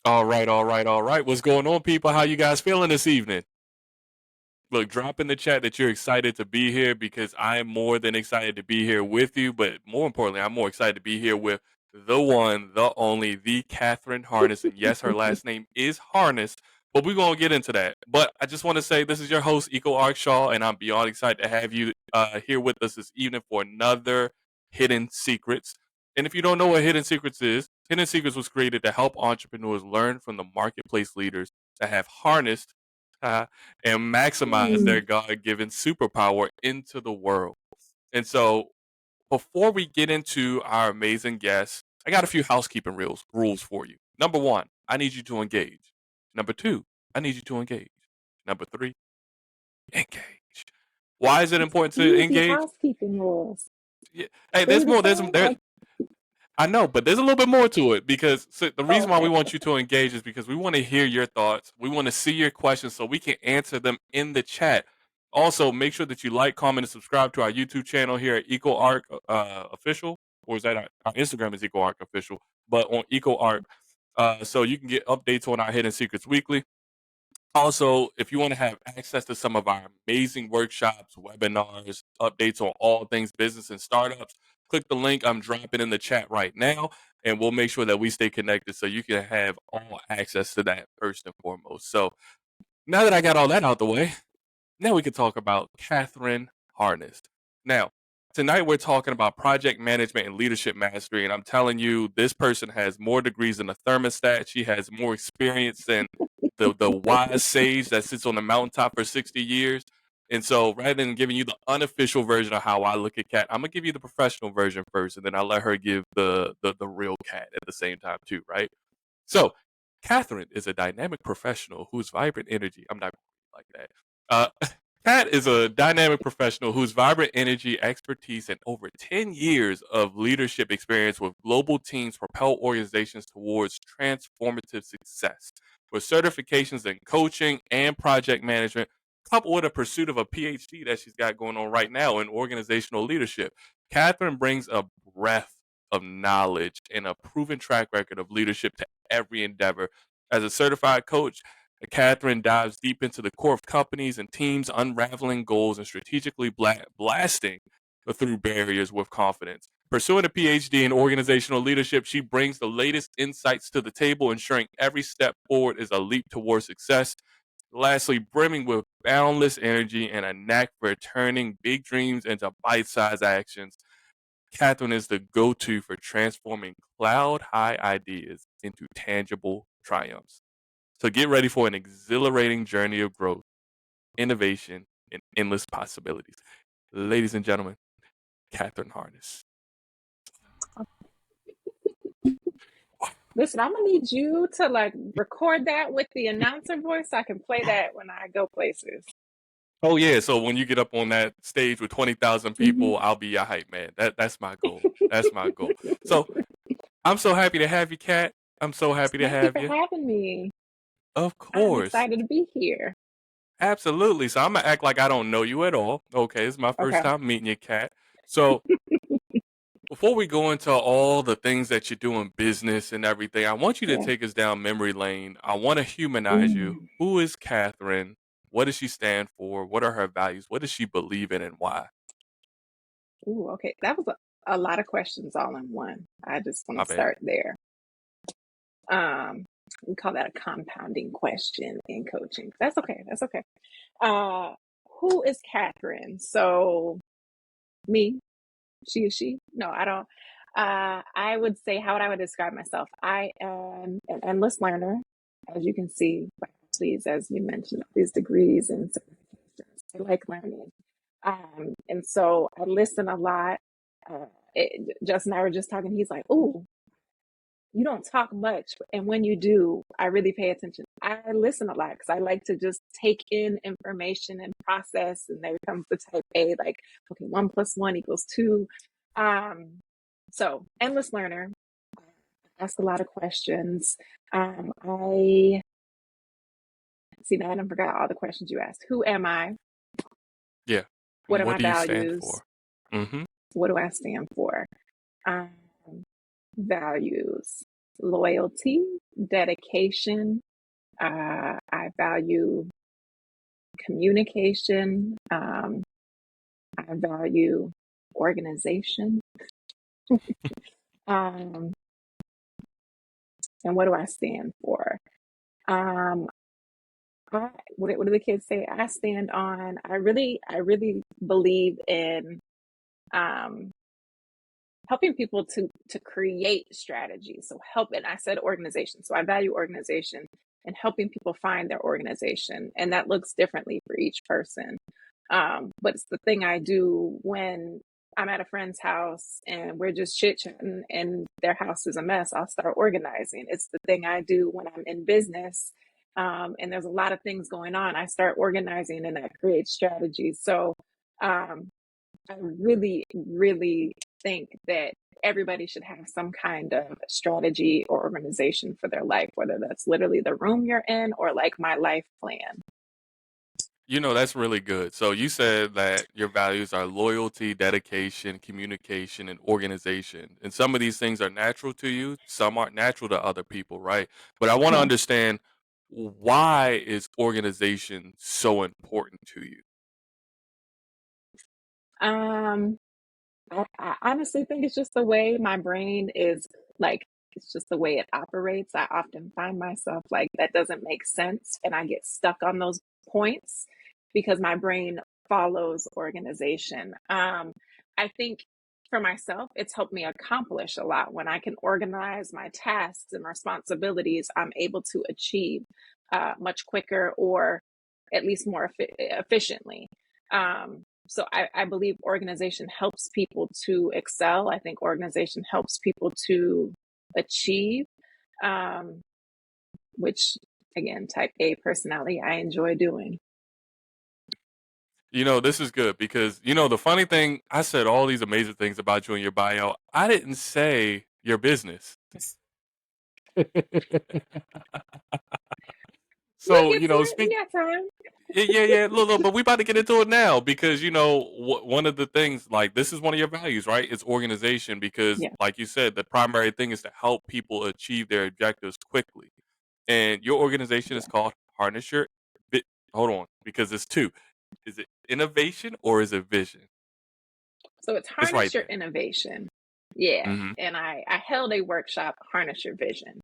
All right, all right, all right. What's going on, people? How you guys feeling this evening? Look, drop in the chat that you're excited to be here because I am more than excited to be here with you. But more importantly, I'm more excited to be here with the one, the only, the Kathryn Harness. And yes, her last name is Harness, but we're going to get into that. But I just want to say this is your host, Eco Arc Shaw, and I'm beyond excited to have you here with us this evening for another Hidden Secrets. And if you don't know what Hidden Secrets is, Hidden Secrets was created to help entrepreneurs learn from the marketplace leaders that have harnessed and maximize Mm. their God given superpower into the world. And so, before we get into our amazing guests, I got a few housekeeping rules for you. Number one, I need you to engage. Number two, I need you to engage. Number three, engage. Why is it It's important to easy engage? housekeeping rules. Yeah. Hey, They there's the more. same. I know, but there's a little bit more to it because the reason why we Okay. want you to engage is because we want to hear your thoughts. We want to see your questions so we can answer them in the chat. Also, make sure that you like, comment, and subscribe to our YouTube channel here at EcoArc Official, or is that our Instagram is EcoArc Official, but on EcoArc, so you can get updates on our Hidden Secrets Weekly. Also, if you want to have access to some of our amazing workshops, webinars, updates on all things business and startups, click the link I'm dropping in the chat right now, and we'll make sure that we stay connected so you can have all access to that first and foremost. So now that I got all that out the way, now we can talk about Kathryn Harness. Now, tonight we're talking about project management and leadership mastery, and I'm telling you, this person has more degrees than a thermostat. She has more experience than the wise sage that sits on the mountaintop for 60 years. And so, rather than giving you the unofficial version of how I look at Kat, I'm gonna give you the professional version first, and then I'll let her give the real Kat at the same time too, right? So, Kathryn is a dynamic professional whose vibrant energy. I'm not like that. Kat is a dynamic professional whose vibrant energy, expertise, and over 10 years of leadership experience with global teams propel organizations towards transformative success. With certifications in coaching and project management, coupled with a pursuit of a Ph.D. that she's got going on right now in organizational leadership, Kathryn brings a breadth of knowledge and a proven track record of leadership to every endeavor. As a certified coach, Kathryn dives deep into the core of companies and teams, unraveling goals and strategically blasting through barriers with confidence. Pursuing a PhD in organizational leadership, she brings the latest insights to the table, ensuring every step forward is a leap towards success. Lastly, brimming with boundless energy and a knack for turning big dreams into bite-sized actions, Kathryn is the go-to for transforming cloud-high ideas into tangible triumphs. So get ready for an exhilarating journey of growth, innovation, and endless possibilities. Ladies and gentlemen, Kathryn Harness. Listen, I'm gonna need you to like record that with the announcer voice so I can play that when I go places. Oh yeah, so when you get up on that stage with 20,000 Mhm. people, I'll be your hype man. That's my goal. That's my goal. So I'm so happy to have you, Kat. I'm so happy to Thank you have for you. having me. Of I'm course. excited to be here. Absolutely. So I'm gonna act like I don't know you at all. Okay, it's my first Okay. time meeting you, Kat. So before we go into all the things that you do in business and everything, I want you to Yeah. take us down memory lane. I want to humanize you. Mm. Who is Kathryn? What does she stand for? What are her values? What does she believe in and why? Ooh, okay. That was a lot of questions all in one. I just want My to bad. start there. Um, we call that a compounding question in coaching. That's okay. That's okay. Uh, who is Kathryn? So me, she is she? No, I don't. I would say how would I would describe myself? I am an endless learner, as you can see, please, as you mentioned, these degrees and certifications. I like learning. And so I listen a lot. Justin and I were just talking. He's like, "Ooh, you don't talk much, and when you do, I really pay attention. I listen a lot because I like to just take in information and process. And there comes the type A, like, okay, 1+1 = 2. So endless learner. Ask a lot of questions. I see now I done forgot all the questions you asked. Who am I? Yeah. What And are what my do you stand values? for? Mm-hmm. What do I stand for? Um, Values, loyalty, dedication. I value communication. I value organization. Um, and what do I stand for? Um, what do the kids say? I stand on. I really believe in um, helping people to create strategies. So helping. I said organization. So I value organization and helping people find their organization, and that looks differently for each person. But it's the thing I do when I'm at a friend's house and we're just chit chatting and their house is a mess. I'll start organizing. It's the thing I do when I'm in business. And there's a lot of things going on. I start organizing and that creates strategies. So um, I really think that everybody should have some kind of strategy or organization for their life, whether that's literally the room you're in or like my life plan. That's really good. So you said that your values are loyalty, dedication, communication, and organization. And some of these things are natural to you, some aren't natural to other people, right? But I want to Hmm. understand, why is organization so important to you? Um, I honestly think it's just the way my brain is like, it's just the way it operates. I often find myself like, that doesn't make sense. And I get stuck on those points because my brain follows organization. I think for myself, it's helped me accomplish a lot. When I can organize my tasks and responsibilities, I'm able to achieve much quicker or at least more efficiently. So I believe organization helps people to excel. I think organization helps people to achieve, um, which again, type A personality, I enjoy doing. This is good because, the funny thing, I said all these amazing things about you in your bio. I didn't say your business. We'll So, get to it. We speak. got time. Yeah, yeah, look, but we about to get into it now because one of the things, like, this is one of your values, right? It's organization because, Yeah, like you said, the primary thing is to help people achieve their objectives quickly. And your organization is yeah. called Harness Your. Vi- Hold on, because it's two. Is it innovation or is it vision? So it's It's right harness your there. innovation. Yeah. Hmm. And I held a workshop, harness your vision.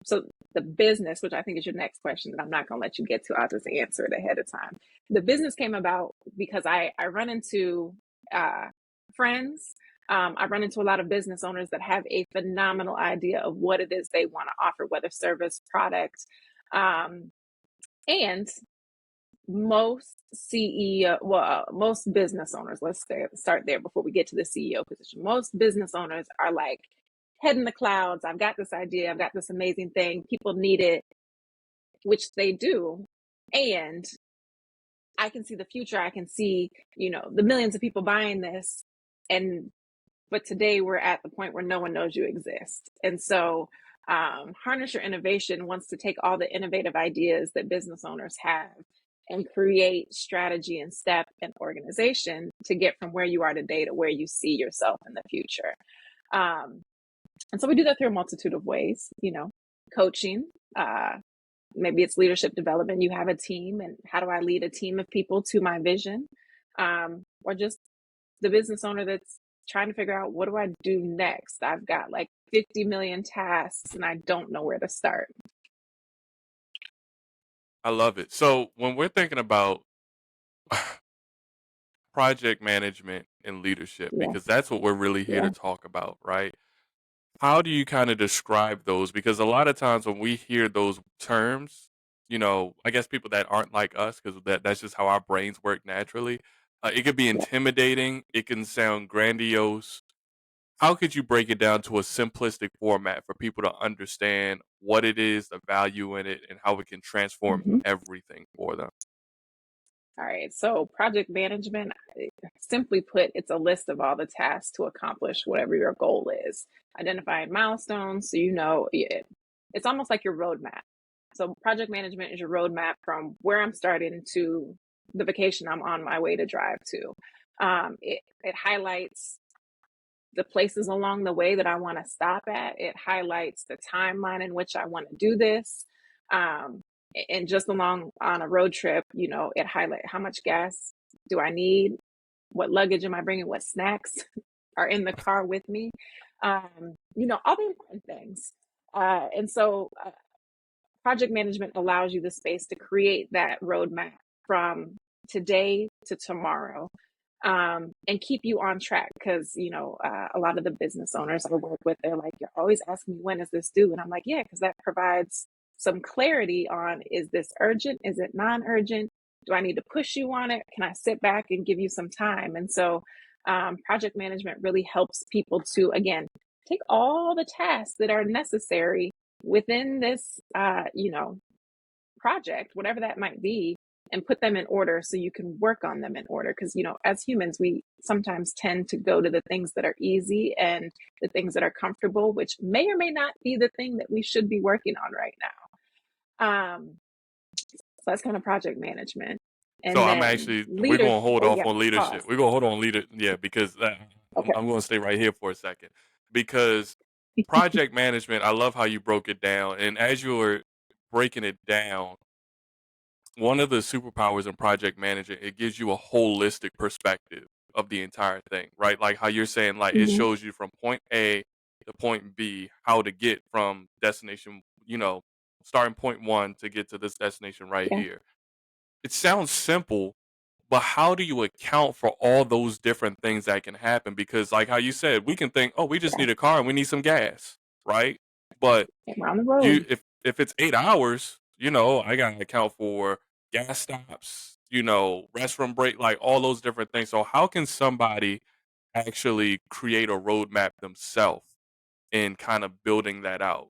So the business, which I think is your next question that I'm not going to let you get to, I'll just answer it ahead of time. The business came about because I run into uh, friends. I run into a lot of business owners that have a phenomenal idea of what it is they want to offer, whether service, product. Um, and most CEO, well, most business owners, start there before we get to the CEO position. Most business owners are like, head in the clouds. I've got this idea. I've got this amazing thing. People need it, which they do. And I can see the future. I can see, the millions of people buying this. And but today we're at the point where no one knows you exist. And so Harness Your Innovation wants to take all the innovative ideas that business owners have and create strategy and step and organization to get from where you are today to where you see yourself in the future. Um, and so we do that through a multitude of ways, coaching, maybe it's leadership development. You have a team, and how do I lead a team of people to my vision? Or just the business owner that's trying to figure out, what do I do next? I've got like 50 million tasks and I don't know where to start. I love it. So when we're thinking about project management and leadership, Yeah, because that's what we're really here to yeah. talk about, right? How do you kind of describe those? Because a lot of times when we hear those terms, I guess people that aren't like us, because that's just how our brains work naturally. It could be Yeah. intimidating. It can sound grandiose. How could you break it down to a simplistic format for people to understand what it is, the value in it, and how it can transform Hmm. everything for them? All right. So, project management, simply put, it's a list of all the tasks to accomplish whatever your goal is. Identifying milestones, so it's almost like your roadmap. So, project management is your roadmap from where I'm starting to the vacation I'm on my way to drive to. It highlights the places along the way that I want to stop at. It highlights the timeline in which I want to do this. And just along on a road trip, it highlights how much gas do I need, what luggage am I bringing, what snacks are in the car with me, all the important things. And so project management allows you the space to create that roadmap from today to tomorrow, and keep you on track. Because a lot of the business owners I work with, they're like, you're always asking me, when is this due? And I'm like, yeah, because that provides some clarity on, is this urgent, is it non-urgent, do I need to push you on it, can I sit back and give you some time? And so project management really helps people to, again, take all the tasks that are necessary within this project, whatever that might be, and put them in order so you can work on them in order. Because, as humans, we sometimes tend to go to the things that are easy and the things that are comfortable, which may or may not be the thing that we should be working on right now. So that's kind of project management. So And then we're leader. gonna hold Oh, off yeah, on leadership. pause. We're gonna hold on yeah, because Okay. I'm gonna stay right here for a second, because project management, I love how you broke it down, and as you were breaking it down, one of the superpowers in project management, it gives you a holistic perspective of the entire thing, right? Like how you're saying, like it Hmm. shows you from point A to point B how to get from destination, starting point one to get to this destination right Yeah, here. It sounds simple, but how do you account for all those different things that can happen? Because like how you said, we can think, oh, we just yeah. need a car and we need some gas, right? But We're on the road. if it's 8 hours, I gotta account for gas stops, restroom break, like all those different things. So how can somebody actually create a roadmap themselves in kind of building that out?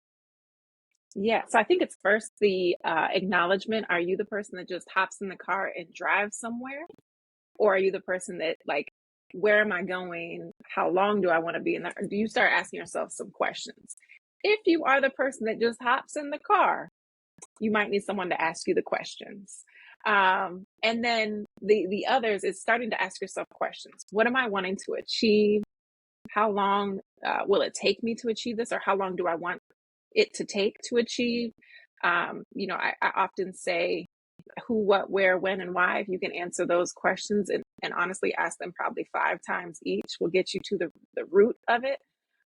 Yeah. So I think it's first the acknowledgement. Are you the person that just hops in the car and drives somewhere? Or are you the person that, like, where am I going? How long do I want to be in there? Do you start asking yourself some questions? If you are the person that just hops in the car, you might need someone to ask you the questions. And then the others is starting to ask yourself questions. What am I wanting to achieve? How long will it take me to achieve this? Or how long do I want it to take to achieve? I often say, who, what, where, when, and why. If you can answer those questions and honestly ask them probably 5 times each, will get you to the root of it.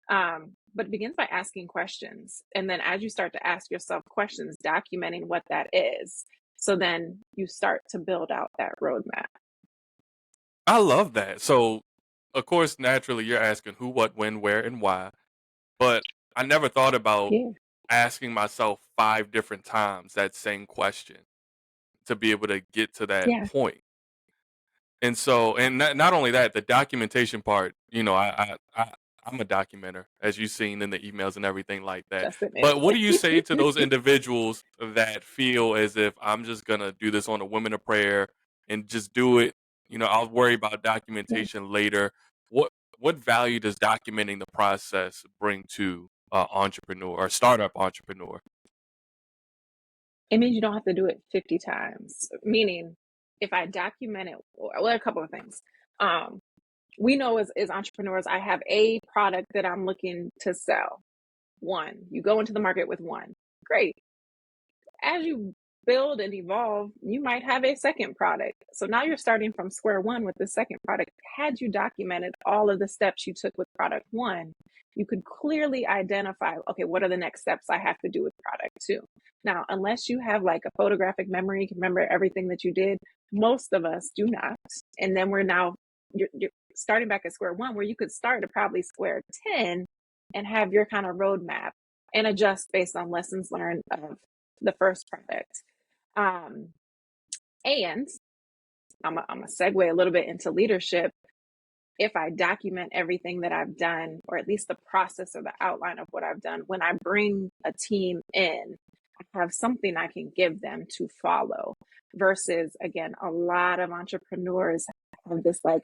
But it begins by asking questions. And then as you start to ask yourself questions, documenting what that is. So then you start to build out that roadmap. I love that. So, of course, naturally, you're asking who, what, when, where, and why. But I never thought about Yeah. asking myself 5 different times that same question to be able to get to that Yeah. point. And so, and not only that, the documentation part, I'm a documenter, as you've seen in the emails and everything like that. Just admit But what do you say to those it. individuals that feel as if I'm just gonna do this on a women of prayer and just do it? I'll worry about Yeah. documentation later. What what value does documenting the process bring to entrepreneur or startup entrepreneur? It means you don't have to do it 50 times. Meaning, if I document it, well, a couple of things. Um, we know as entrepreneurs, I have a product that I'm looking to sell. One, you go into the market with one. Great. As you build and evolve, you might have a second product. So now you're starting from square one with the second product. Had you documented all of the steps you took with product one, you could clearly identify, okay, what are the next steps I have to do with product two? Now, unless you have like a photographic memory, you can remember everything that you did. Most of us do not. And then you're starting back at square one, where you could start at probably square 10 and have your kind of roadmap and adjust based on lessons learned of the first product. Um, and I'm a segue a little bit into leadership. If I document everything that I've done, or at least the process or the outline of what I've done, when I bring a team in, I have something I can give them to follow. Versus, again, a lot of entrepreneurs have this like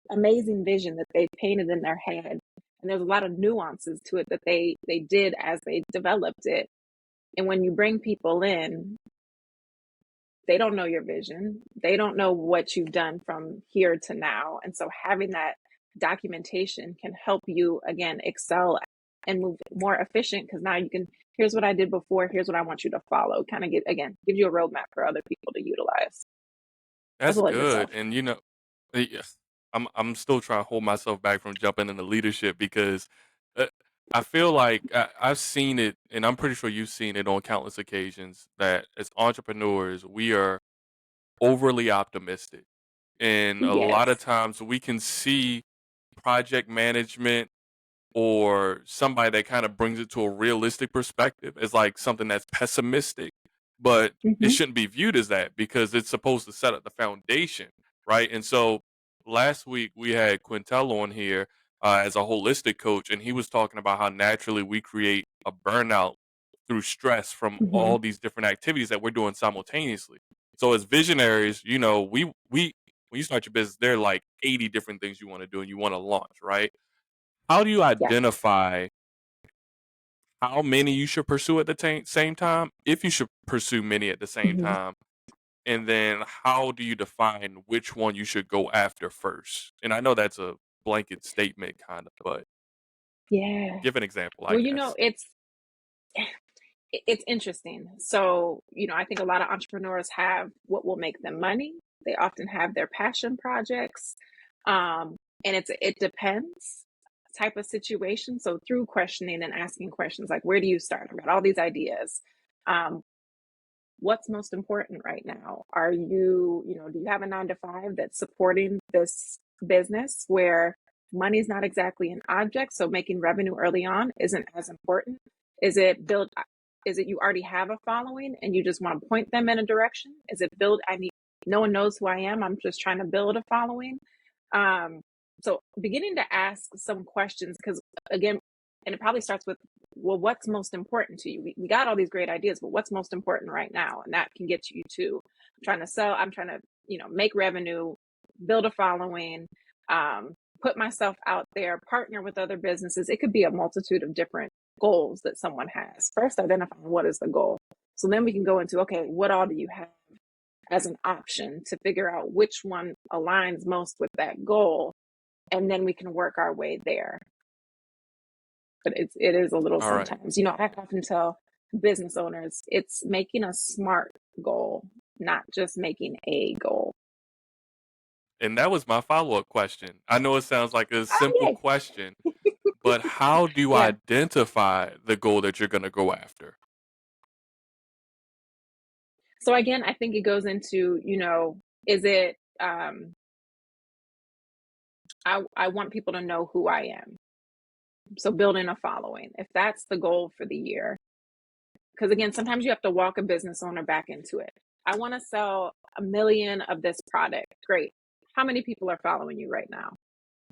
amazing vision that they've painted in their head. And there's a lot of nuances to it that they did as they developed it. And when you bring people in, they don't know your vision. They don't know what you've done from here to now. And so having that documentation can help you, again, excel and move more efficient, because now you can, here's what I did before, here's what I want you to follow. Kind of gives you a roadmap for other people to utilize, as That's well as good. yourself. And yes, I'm still trying to hold myself back from jumping into leadership because uh, I feel like I've seen it, and I'm pretty sure you've seen it on countless occasions that as entrepreneurs we are overly optimistic, and a lot of Yes. times we can see project management or somebody that kind of brings it to a realistic perspective as like something that's pessimistic, but it Hmm. shouldn't be viewed as that because it's supposed to set up the foundation, right? And so last week we had Quintel on here as a holistic coach, and he was talking about how naturally we create a burnout through stress from Hmm. all these different activities that we're doing simultaneously. So as visionaries, we when you start your business, there are like 80 different things you want to do and you want to launch, right? How do you Yeah. identify how many you should pursue at the same time, if you should pursue many at the same Hmm. time, and then how do you define which one you should go after first? And I know that's a blanket statement kind of, but Yeah. give an example, I Well, guess. it's interesting. So, I think a lot of entrepreneurs have what will make them money. They often have their passion projects. And it depends type of situation. So through questioning and asking questions like, where do you start? I've got all these ideas. Um, what's most important right now? Do you have a 9 to 5 that's supporting this business where money's not exactly an object? So making revenue early on isn't as important. Is it build? Is it you already have a following and you just want to point them in a direction? Is it build? No one knows who I am. I'm just trying to build a following. Um, so beginning to ask some questions, because again, and it probably starts with, well, what's most important to you? We got all these great ideas, but what's most important right now? And that can get you to, I'm trying to sell, I'm trying to, make revenue, build a following, put myself out there, partner with other businesses. It could be a multitude of different goals that someone has. First, identifying what is the goal. So then we can go into, okay, what all do you have as an option to figure out which one aligns most with that goal? And then we can work our way there. But it is a little All right. sometimes. I often tell business owners it's making a smart goal, not just making a goal. And that was my follow-up question. I know it sounds like a Oh simple yay. question, but how do you Yeah. identify the goal that you're going to go after? So again, I think it goes into, is it I want people to know who I am. So building a following, if that's the goal for the year. Because again, sometimes you have to walk a business owner back into it. I want to sell 1 million of this product. Great. How many people are following you right now?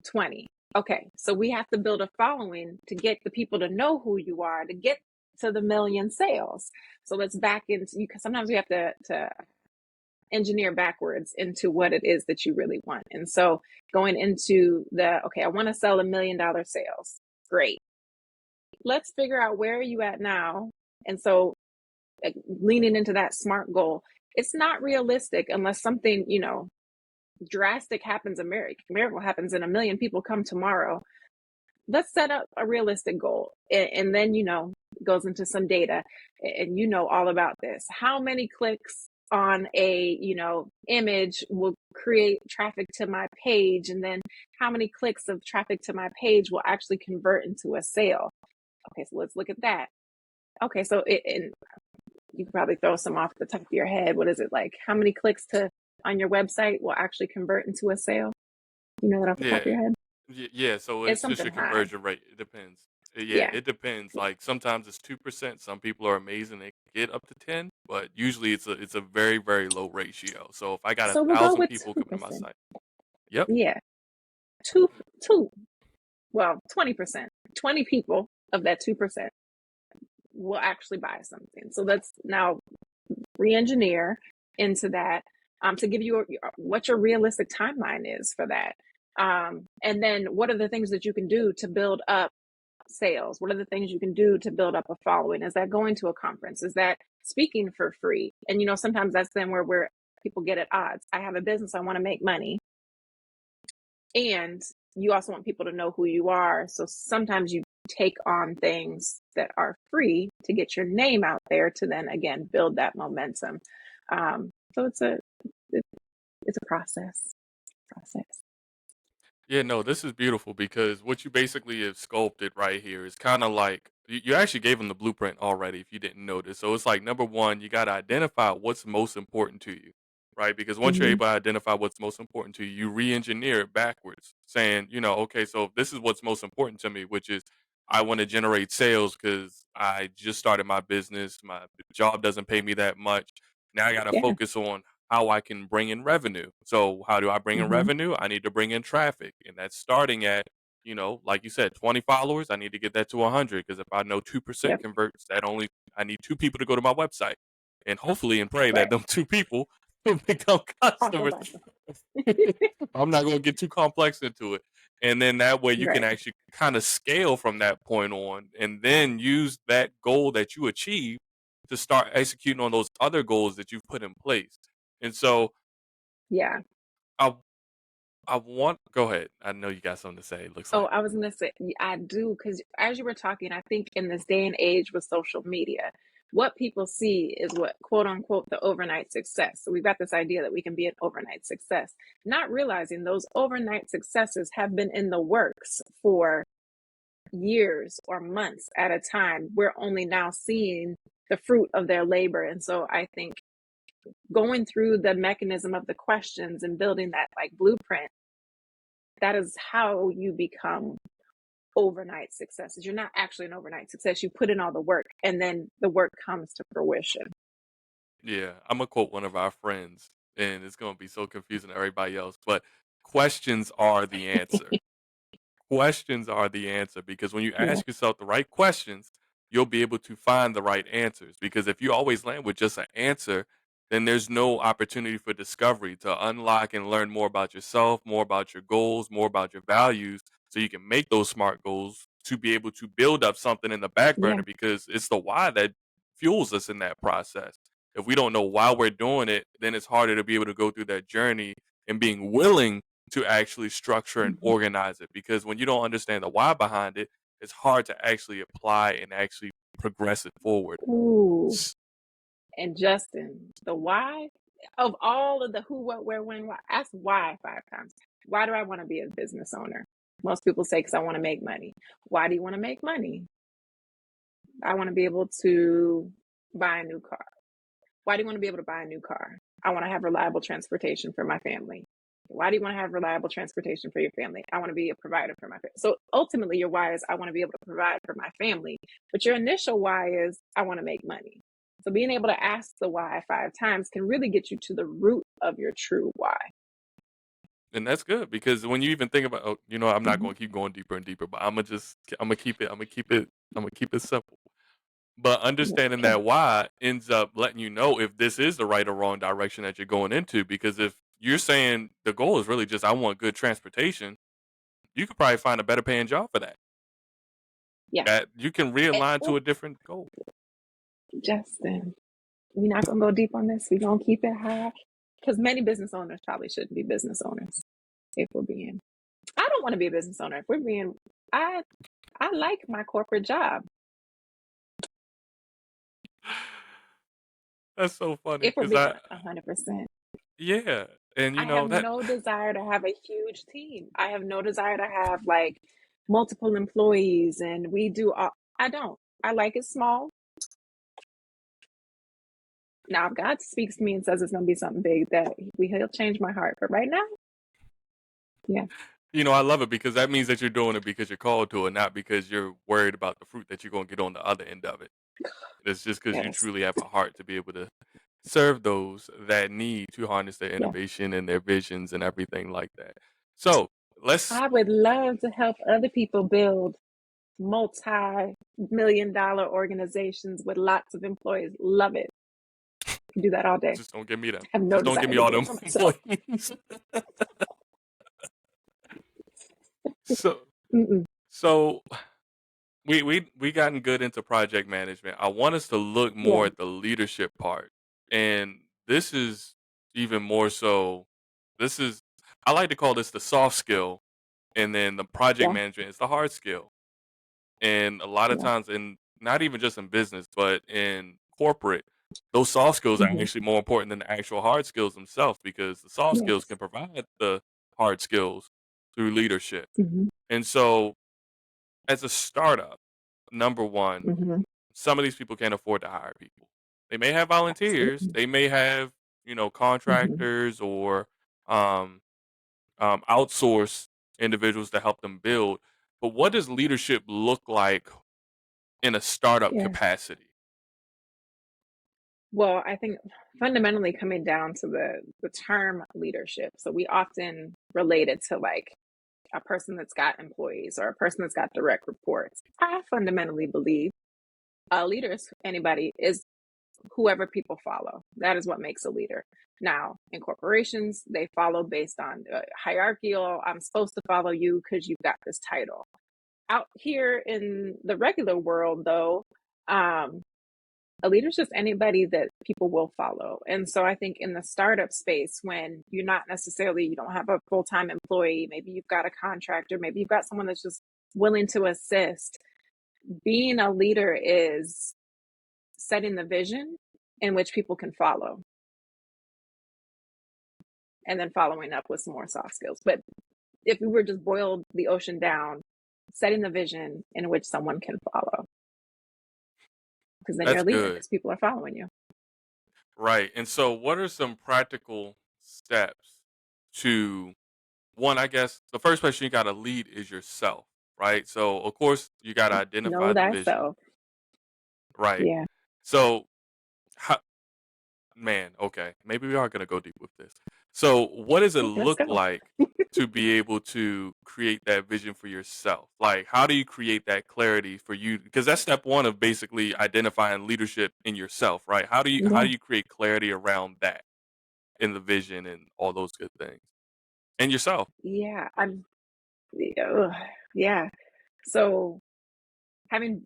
20. Okay. So we have to build a following to get the people to know who you are, to get to the 1 million sales. So let's back into you, because sometimes we have to engineer backwards into what it is that you really want. And so going into okay, I want to sell $1 million sales. Great. Let's figure out where are you at now. And so leaning into that SMART goal, it's not realistic unless something, drastic happens. Miracle happens and 1 million people come tomorrow. Let's set up a realistic goal. And then, goes into some data, and all about this. How many clicks on a, image will create traffic to my page? And then how many clicks of traffic to my page will actually convert into a sale? Okay, so let's look at that. Okay, so and you can probably throw some off the top of your head. What is it like? How many clicks on your website will actually convert into a sale? You know that off the top Yeah. of your head? Yeah, so It's it's just something your high. conversion rate. It depends. Yeah, Yeah. it depends. Like sometimes it's 2%. Some people are amazing; they can get up to 10, but usually it's a very very low ratio. So if I got a So we'll go thousand with people coming to my 2%. site, yep, Yeah. Two. Well, 20%. 20 people of that 2% will actually buy something. So let's now re-engineer into that, to give you what your realistic timeline is for that. And then what are the things that you can do to build up sales? What are the things you can do to build up a following? Is that going to a conference? Is that speaking for free? And sometimes that's then where people get at odds. I have a business, I want to make money, and you also want people to know who you are. So sometimes you take on things that are free to get your name out there to then again build that momentum. So it's a process. Yeah, no, this is beautiful because what you basically have sculpted right here is kind of like you actually gave them the blueprint already if you didn't notice. So it's like number one, you got to identify what's most important to you, right? Because once you're Hmm. able to identify what's most important to you, you re engineer it backwards, saying, okay, so this is what's most important to me, which is I want to generate sales because I just started my business. My job doesn't pay me that much. Now I got to Yeah. focus on how I can bring in revenue. So how do I bring in Hmm. revenue? I need to bring in traffic. And that's starting at, like you said, 20 followers. I need to get that to 100 because if I know 2% Yep. converts, I need two people to go to my website. And hopefully and pray that Right. them two people will become Also customers. buy some. I'm not going to get too complex into it. And then that way you can Right. actually kind of scale from that point on and then use that goal that you achieve to start executing on those other goals that you've put in place. And so Yeah. I I want go ahead. I know you got something to say, it looks Oh, like. I was gonna say I do because as you were talking, I think in this day and age with social media, what people see is what quote unquote the overnight success. So we've got this idea that we can be an overnight success, not realizing those overnight successes have been in the works for years or months at a time. We're only now seeing the fruit of their labor. And so I think going through the mechanism of the questions and building that like blueprint, that is how you become overnight successes. You're not actually an overnight success. You put in all the work and then the work comes to fruition. Yeah, I'm gonna quote one of our friends, and it's gonna be so confusing to everybody else. But questions are the answer. Questions are the answer because when you Yeah. ask yourself the right questions, you'll be able to find the right answers. Because if you always land with just an answer, then there's no opportunity for discovery to unlock and learn more about yourself, more about your goals, more about your values, so you can make those smart goals to be able to build up something in the back Yeah. burner because it's the why that fuels us in that process. If we don't know why we're doing it, then it's harder to be able to go through that journey and being willing to actually structure and Mhm. organize it because when you don't understand the why behind it, it's hard to actually apply and actually progress it forward. Ooh. S- And Justin, the why of all of the who, what, where, when, why, ask why 5 times. Why do I want to be a business owner? Most people say, because I want to make money. Why do you want to make money? I want to be able to buy a new car. Why do you want to be able to buy a new car? I want to have reliable transportation for my family. Why do you want to have reliable transportation for your family? I want to be a provider for my family. So ultimately, your why is I want to be able to provide for my family. But your initial why is I want to make money. So being able to ask the why 5 times can really get you to the root of your true why. and that's good because when you even think about, I'm not Hmm. going to keep going deeper and deeper, but I'm gonna keep it, I'm gonna keep it simple. But understanding Okay. that why ends up letting you know if this is the right or wrong direction that you're going into. Because if you're saying the goal is really just I want good transportation, you could probably find a better paying job for that. Yeah. That you can And, realign to well, a different goal. Justin, we're not going to go deep on this. We're going to keep it high because many business owners probably shouldn't be business owners if we're being. I don't want to be a business owner. If we're being, I I like my corporate job. That's so funny If we're because being 100%, yeah, and I have that no desire to have a huge team. I have no desire to have like multiple employees, and we do. All, I don't. I like it small. Now, if God speaks to me and says it's going to be something big, that He'll change my heart. But right now, yeah, I love it because that means that you're doing it because you're called to it, not because you're worried about the fruit that you're gonna get on the other end of it. It's just because you yes, truly have a heart to be able to serve those that need to harness their yeah. innovation and their visions and everything like that. So let's I would love to help other people build multi-million-dollar organizations with lots of employees. Love it. Can do that all day. just don't give me them. I have no Just don't give desire me to all do it them for myself. employees. so Mm-mm. so we gotten good into project management. I want us to look Yeah. more at the leadership part. And this is even more so this is I like to call this the soft skill and then the project Yeah. management is the hard skill. And a lot of Yeah. times in not even just in business, but in corporate, those soft skills are Hmm. actually more important than the actual hard skills themselves because the soft skills Yes. can provide the hard skills through leadership. Hmm. And so as a startup, number one, Hmm. some of these people can't afford to hire people. They may have volunteers, Absolutely. they may have, Hmm. contractors or um, outsource individuals to help them build. But what does leadership look like in a startup Yeah. capacity? Well, I think fundamentally coming down to the term leadership. So we often relate it to like a person that's got employees or a person that's got direct reports. I fundamentally believe a leader is anybody is whoever people follow. That is what makes a leader. Now, in corporations, they follow based on hierarchical. I'm supposed to follow you because you've got this title. Out here in the regular world, though, um, a leader is just anybody that people will follow. And so I think in the startup space, when you're not necessarily, you don't have a full time employee, maybe you've got a contractor, maybe you've got someone that's just willing to assist. Being a leader is setting the vision in which people can follow and then following up with some more soft skills. But if we were just boiled the ocean down, setting the vision in which someone can follow, because then you're That's a leader good. because people are following you. Right. And so what are some practical steps to one, I guess the first person you got to lead is yourself, right? So of course you got to Know identify the vision, thyself. right? Yeah. So how, man, okay, maybe we are going to go deep with this. So what does it Okay, let's look go. like to be able to create that vision for yourself? Like how do you create that clarity for you? Because that's step one of basically identifying leadership in yourself, right? How Yeah. do you create clarity around that in the vision and all those good things and yourself? Yeah. Ugh, yeah. So having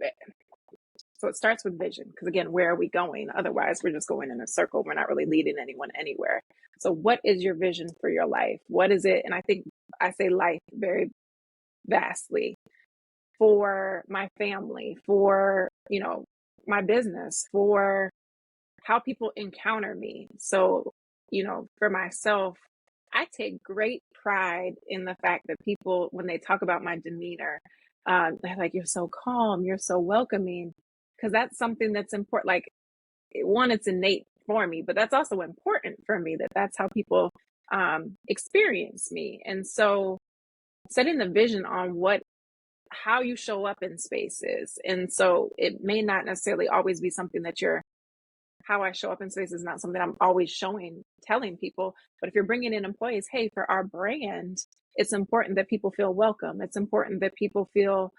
so it starts with vision because again, where are we going? Otherwise, we're just going in a circle. We're not really leading anyone anywhere. So what is your vision for your life? What is it? And I think I say life very vastly for my family, for, my business, for how people encounter me. So, for myself, I take great pride in the fact that people, when they talk about my demeanor, they're like, you're so calm, you're so welcoming. Because that's something that's important. Like, one, it's innate for me, but that's also important for me that that's how people experience me. And so, setting the vision on how you show up in spaces. And so, it may not necessarily always be something that you're how I show up in space is not something I'm always telling people. But if you're bringing in employees, hey, for our brand, it's important that people feel welcome. It's important that people feel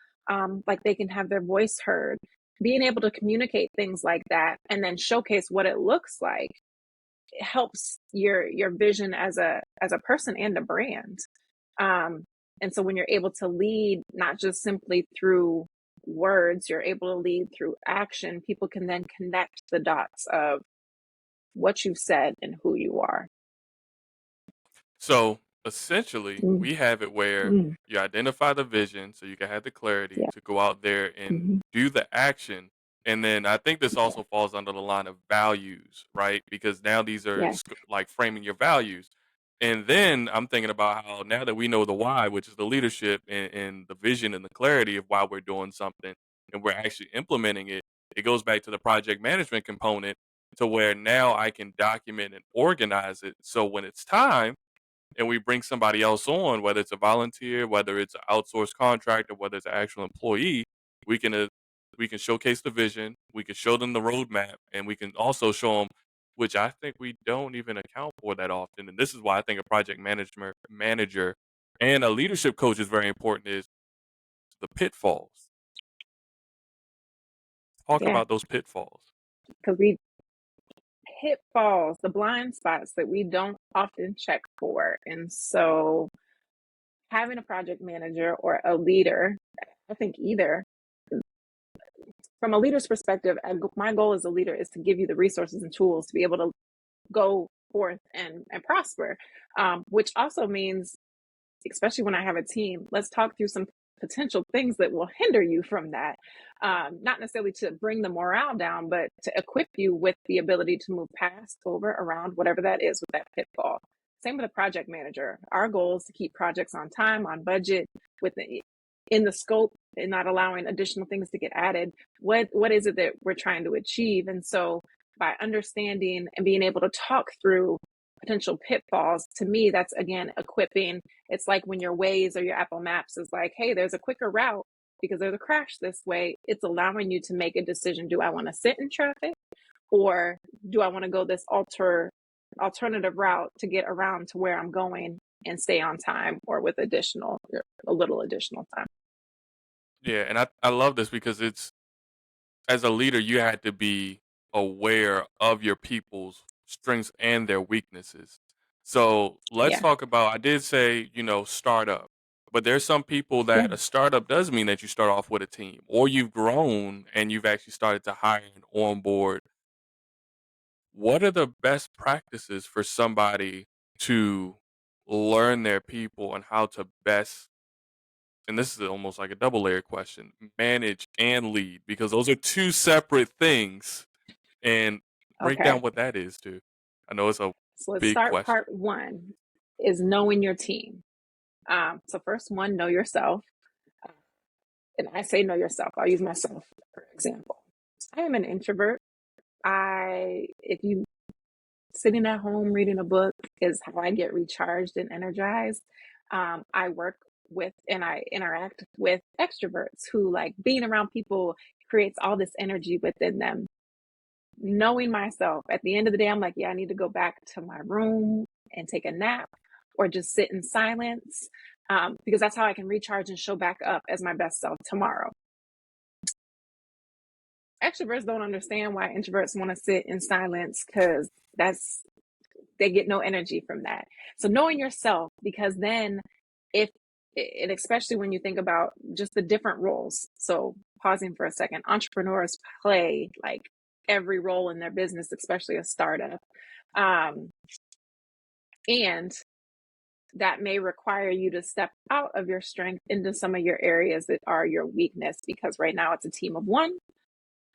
like they can have their voice heard. Being able to communicate things like that and then showcase what it looks like, it helps your vision as a person and a brand. Um, and so when you're able to lead, not just simply through words, you're able to lead through action, people can then connect the dots of what you've said and who you are. So essentially, Mm, we have it where mm, you identify the vision so you can have the clarity yeah. to go out there and Hmm. do the action. And then I think this Yeah. also falls under the line of values, right? Because now these are Yeah. like framing your values. And then I'm thinking about how now that we know the why, which is the leadership and the vision and the clarity of why we're doing something and we're actually implementing it, it goes back to the project management component to where now I can document and organize it. So when it's time, and we bring somebody else on, whether it's a volunteer, whether it's an outsourced contractor, whether it's an actual employee, we can uh, we can showcase the vision, we can show them the roadmap, and we can also show them, which I think we don't even account for that often. And this is why I think a project management manager and a leadership coach is very important. Is the pitfalls. Talk Yeah. about those pitfalls. Because we pitfalls, the blind spots that we don't often check for. And so having a project manager or a leader, I think either from a leader's perspective, my goal as a leader is to give you the resources and tools to be able to go forth and prosper, which also means especially when I have a team, let's talk through some potential things that will hinder you from that. Not necessarily to bring the morale down, but to equip you with the ability to move past, over, around, whatever that is with that pitfall. Same with a project manager. Our goal is to keep projects on time, on budget, in the scope, and not allowing additional things to get added. What is it that we're trying to achieve? And so by understanding and being able to talk through potential pitfalls, to me, that's again equipping. It's like when your Waze or your Apple Maps is like, hey, there's a quicker route because there's a crash this way. It's allowing you to make a decision. Do I want to sit in traffic, or do I want to go this alternative route to get around to where I'm going and stay on time, or with a little additional time? Yeah, and I love this because it's, as a leader, you had to be aware of your people's strengths and their weaknesses. So let's Yeah. talk about, I did say, startup, but there's some people Yeah. that a startup does mean that you start off with a team, or you've grown and you've actually started to hire and onboard. What are the best practices for somebody to learn their people and how to best, and this is almost like a double layer question, manage and lead, because those are two separate things, and break Okay. down what that is too. I know it's a So let's big start. question. Part one is knowing your team. So first one, know yourself. And I say know yourself. I'll use myself for example. I am an introvert. If you sitting at home reading a book is how I get recharged and energized. I work with and I interact with extroverts who like being around people creates all this energy within them. Knowing myself, at the end of the day, I'm like, yeah, I need to go back to my room and take a nap or just sit in silence, because that's how I can recharge and show back up as my best self tomorrow. Extroverts don't understand why introverts want to sit in silence, because they get no energy from that. So knowing yourself, because then if and especially when you think about just the different roles. So pausing for a second, entrepreneurs play like every role in their business, especially a startup. Um, and that may require you to step out of your strength into some of your areas that are your weakness, because right now it's a team of one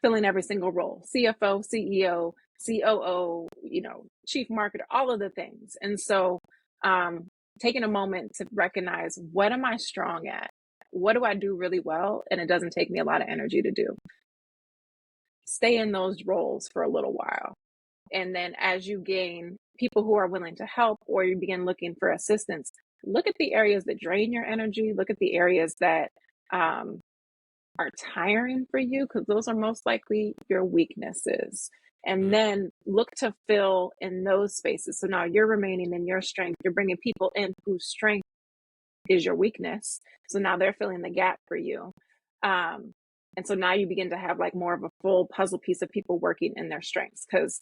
filling every single role: CFO, CEO, COO, chief marketer, all of the things. And so taking a moment to recognize, what am I strong at? What do I do really well? And it doesn't take me a lot of energy to do. Stay in those roles for a little while. And then as you gain people who are willing to help, or you begin looking for assistance, look at the areas that drain your energy, look at the areas that are tiring for you, because those are most likely your weaknesses. And Mhm. then look to fill in those spaces. So now you're remaining in your strength. You're bringing people in whose strength is your weakness. So now they're filling the gap for you. And so now you begin to have like more of a full puzzle piece of people working in their strengths. Because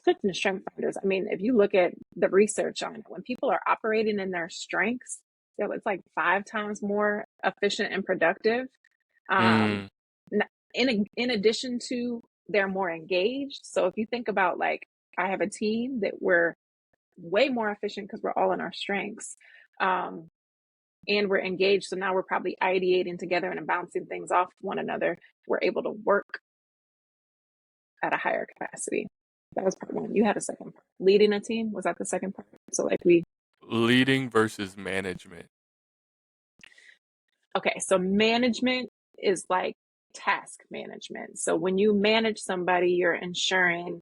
Clifton Strength Finders, I mean, if you look at the research on it, when people are operating in their strengths, it's like 5 times more efficient and productive. Um, Mm, in addition to, they're more engaged. So if you think about, like, I have a team that we're way more efficient because we're all in our strengths, and we're engaged. So now we're probably ideating together and bouncing things off one another. We're able to work at a higher capacity. That was part one. You had a second part. Leading a team, was that the second part? So like leading versus management. okay, so management is like task management. So when you manage somebody, you're ensuring,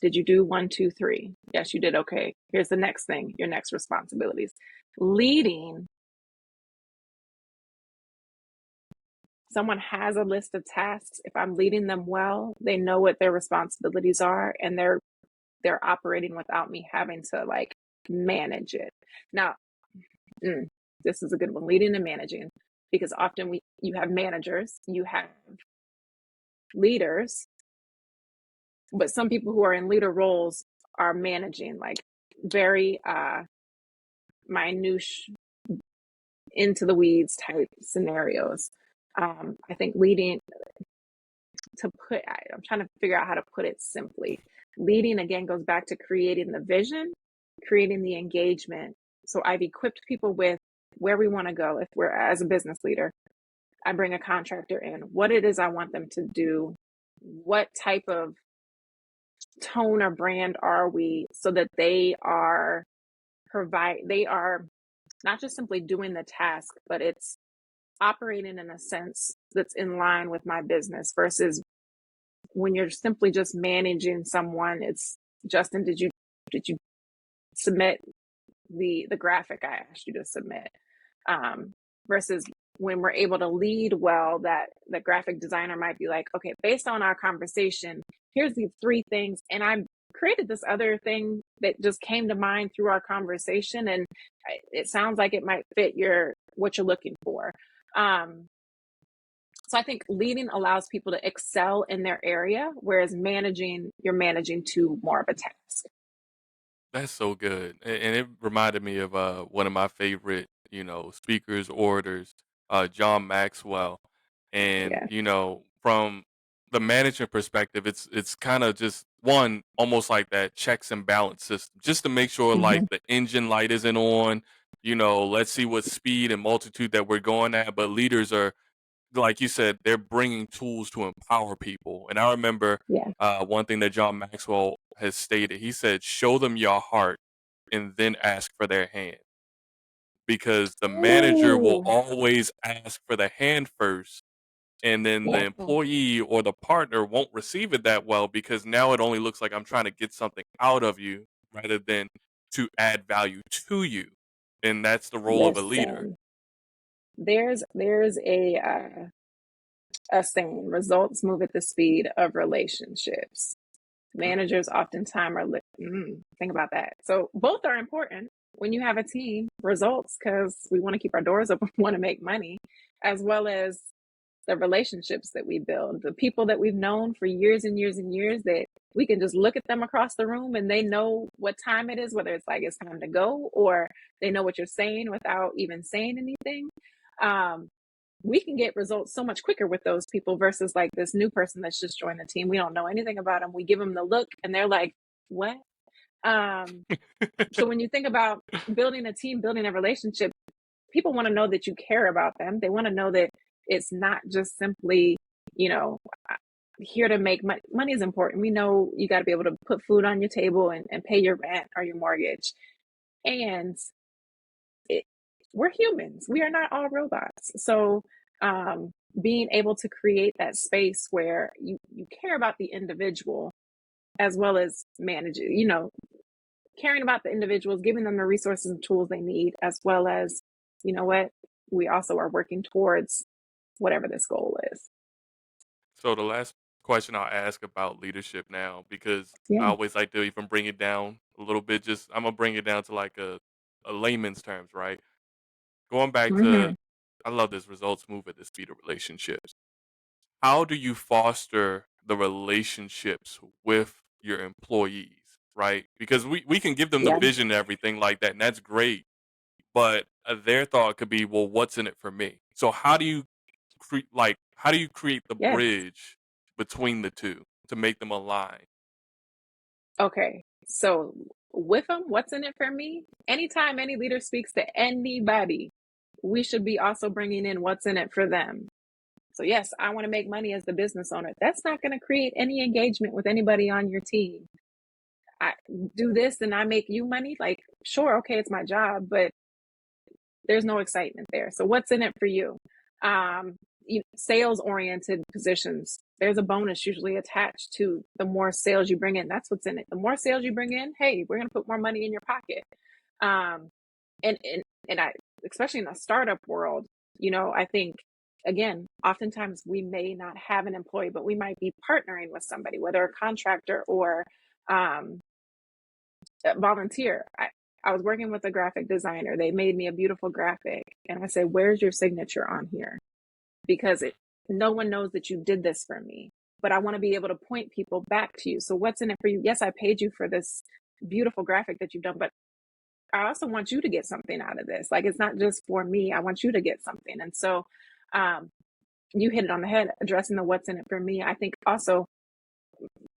did you do 1, 2, 3? Yes, you did. Okay. Here's the next thing, your next responsibilities. Leading, someone has a list of tasks. If I'm leading them well, they know what their responsibilities are, and they're operating without me having to like manage it. Now, this is a good one, leading and managing, because often you have managers, you have leaders, but some people who are in leader roles are managing like very minute, into the weeds type scenarios. I think leading, I'm trying to figure out how to put it simply. Leading again goes back to creating the vision, creating the engagement, So I've equipped people with where we want to go. If we're as a business leader, I bring a contractor in, what it is I want them to do, what type of tone or brand are we, so that they are not just simply doing the task, but it's operating in a sense that's in line with my business, versus when you're simply just managing someone. It's, Justin, did you submit the graphic I asked you to submit? Versus when we're able to lead well, that the graphic designer might be like, okay, based on our conversation, here's the 3 things, and I created this other thing that just came to mind through our conversation, and it sounds like it might fit what you're looking for. So I think leading allows people to excel in their area, whereas you're managing to more of a task. That's so good, and it reminded me of one of my favorite, speakers, orators, John Maxwell, and Yeah. from the management perspective, it's kind of just one almost like that checks and balance system, just to make sure like Mm-hmm. the engine light isn't on. Let's see what speed and multitude that we're going at, but leaders are, like you said, they're bringing tools to empower people. And I remember Yeah. one thing that John Maxwell has stated. He said, "Show them your heart, and then ask for their hand." Because the manager will Ooh, always ask for the hand first, and then the yeah. employee or the partner won't receive it that well, because now it only looks like I'm trying to get something out of you rather than to add value to you. And that's the role of a leader. Listen, there's a saying: results move at the speed of relationships. Mm. Managers oftentimes think about that. So both are important when you have a team. Results, because we want to keep our doors open, we want to make money, as well as the relationships that we build, the people that we've known for years and years and years, that we can just look at them across the room and they know what time it is, whether it's like it's time to go, or they know what you're saying without even saying anything. Um, we can get results so much quicker with those people versus like this new person that's just joined the team. We don't know anything about them. We give them the look and they're like, what? Um, so when you think about building a team, building a relationship, people want to know that you care about them. They want to know that it's not just simply, you know, here to make money. Money is important. We know you got to be able to put food on your table and pay your rent or your mortgage. And it, we're humans. We are not all robots. So being able to create that space where you care about the individual as well as manage it, caring about the individuals, giving them the resources and tools they need, as well as, you know what, we also are working towards whatever this goal is. So the last question I'll ask about leadership now, because I Yeah. always like to even bring it down a little bit. Just I'm gonna bring it down to like a layman's terms, right? Going back to, Hmm. I love this, results move at the speed of relationships. How do you foster the relationships with your employees, right? Because we can give them the Yeah. vision and everything like that, and that's great. But their thought could be, well, what's in it for me? So how do you create the Yes. bridge between the two to make them align? Okay. So with them, what's in it for me? Anytime any leader speaks to anybody, we should be also bringing in what's in it for them. So yes, I want to make money as the business owner. That's not going to create any engagement with anybody on your team. I do this and I make you money. Like, sure, okay, it's my job, but there's no excitement there. So what's in it for you? Um, Sales oriented positions, there's a bonus usually attached to the more sales you bring in. That's what's in it. The more sales you bring in, hey, we're going to put more money in your pocket. Um, and I, especially in the startup world, I think, again, oftentimes we may not have an employee, but we might be partnering with somebody, whether a contractor or um, volunteer. I was working with a graphic designer. They made me a beautiful graphic. And I said, where's your signature on here? Because no one knows that you did this for me, but I want to be able to point people back to you. So what's in it for you? Yes, I paid you for this beautiful graphic that you've done, but I also want you to get something out of this. Like, it's not just for me. I want you to get something. And so um, you hit it on the head, addressing the what's in it for me. I think also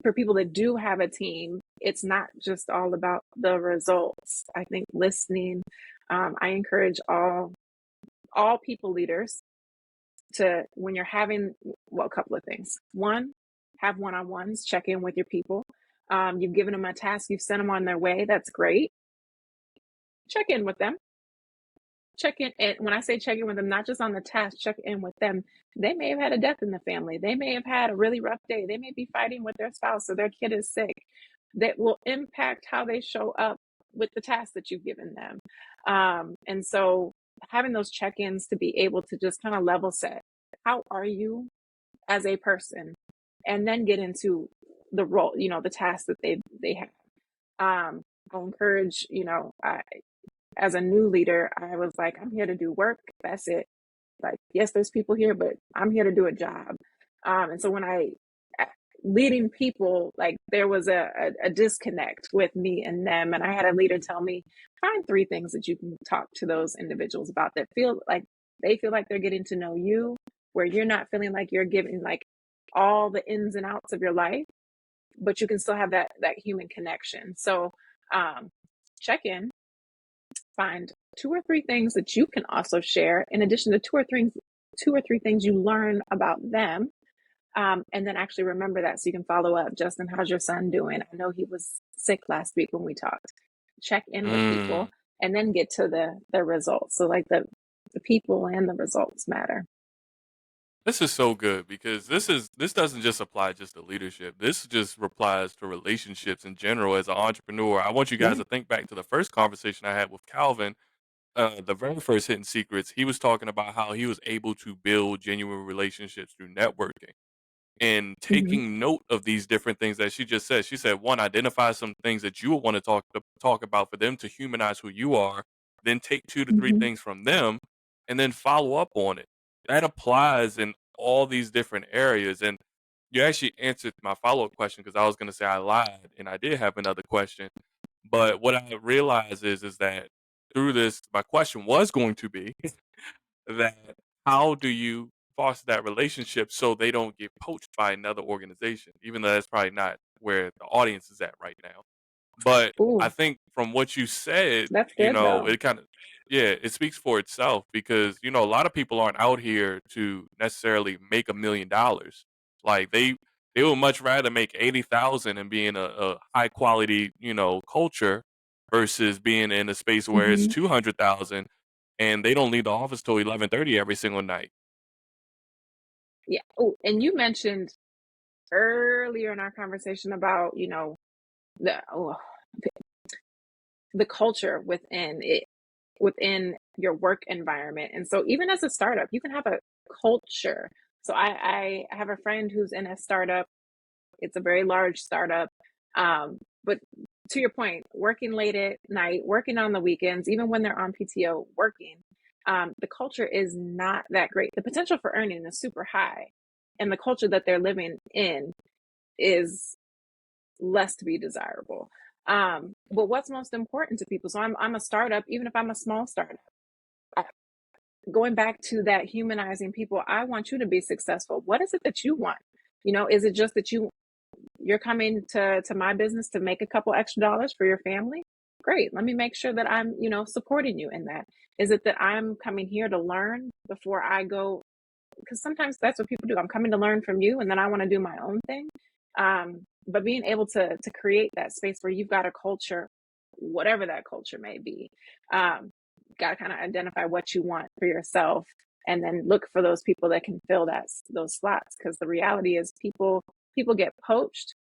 for people that do have a team, it's not just all about the results. I think listening, I encourage all people leaders to, when you're having, well, a couple of things. One, have one-on-ones, check in with your people. You've given them a task, you've sent them on their way. That's great. Check in with them. Check in, and when I say check in with them, not just on the task, check in with them. They may have had a death in the family. They may have had a really rough day. They may be fighting with their spouse or their kid is sick. That will impact how they show up with the task that you've given them. And so having those check-ins to be able to just kind of level set. How are you as a person? And then get into the role, the task that they have. I'll encourage, as a new leader, I was like, I'm here to do work. That's it. Like, yes, there's people here, but I'm here to do a job. And so when leading people, like there was a disconnect with me and them. And I had a leader tell me, find 3 things that you can talk to those individuals about that feel like they feel like they're getting to know you, where you're not feeling like you're giving like all the ins and outs of your life, but you can still have that human connection. So check in, find 2 or 3 things that you can also share in addition to 2 or 3 things you learn about them. And then actually remember that so you can follow up. Justin, how's your son doing? I know he was sick last week when we talked. Check in with people Mm. and then get to the results. So like the people and the results matter. This is so good because this doesn't just apply just to leadership. This just applies to relationships in general as an entrepreneur. I want you guys Yeah. to think back to the first conversation I had with Calvin, the very first Hidden Secrets. He was talking about how he was able to build genuine relationships through networking and Hmm. taking note of these different things that she just said. She said, one, identify some things that you would want to talk about for them to humanize who you are. Then take 2 to 3 Hmm. things from them, and then follow up on it. That applies in all these different areas. And you actually answered my follow up question because I was going to say I lied, and I did have another question. But what I realized is that through this, my question was going to be that how do you foster that relationship so they don't get poached by another organization, even though that's probably not where the audience is at right now. But I Ooh, think from what you said, that's good though. it kind of, yeah, it speaks for itself because, a lot of people aren't out here to necessarily make $1 million. Like they would much rather make 80,000 and be in a high quality, culture versus being in a space where it's Hmm. 200,000 and they don't leave the office till 11:30 every single night. Yeah. Oh, and you mentioned earlier in our conversation about, the oh, the culture within it, within your work environment. And so even as a startup, you can have a culture. So I have a friend who's in a startup. It's a very large startup. But to your point, working late at night, working on the weekends, even when they're on PTO, working, the culture is not that great. The potential for earning is super high. And the culture that they're living in is less to be desirable. But what's most important to people? So I'm a startup, even if I'm a small startup. I, Going back to that humanizing people, I want you to be successful. What is it that you want? Is it just that you're coming to my business to make a couple extra dollars for your family? Great. Let me make sure that I'm, supporting you in that. Is it that I'm coming here to learn before I go? Because sometimes that's what people do. I'm coming to learn from you, and then I want to do my own thing. But being able to create that space where you've got a culture, whatever that culture may be, got to kind of identify what you want for yourself, and then look for those people that can fill those slots. Because the reality is, people get poached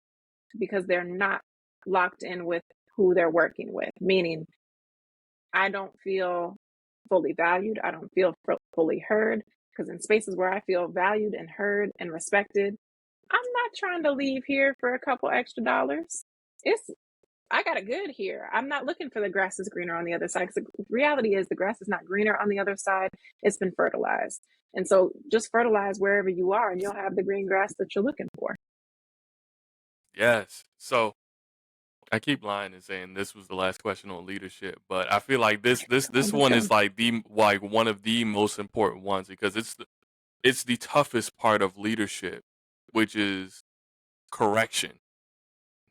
because they're not locked in with who they're working with. Meaning, I don't feel fully valued. I don't feel fully heard. Because in spaces where I feel valued and heard and respected, I'm not trying to leave here for a couple extra dollars. It's I got it good here. I'm not looking for the grass is greener on the other side. Because the reality is the grass is not greener on the other side. It's been fertilized. And so just fertilize wherever you are and you'll have the green grass that you're looking for. Yes. So I keep lying and saying this was the last question on leadership, but I feel like this Let's one go. is like one of the most important ones because it's the toughest part of leadership, which is correction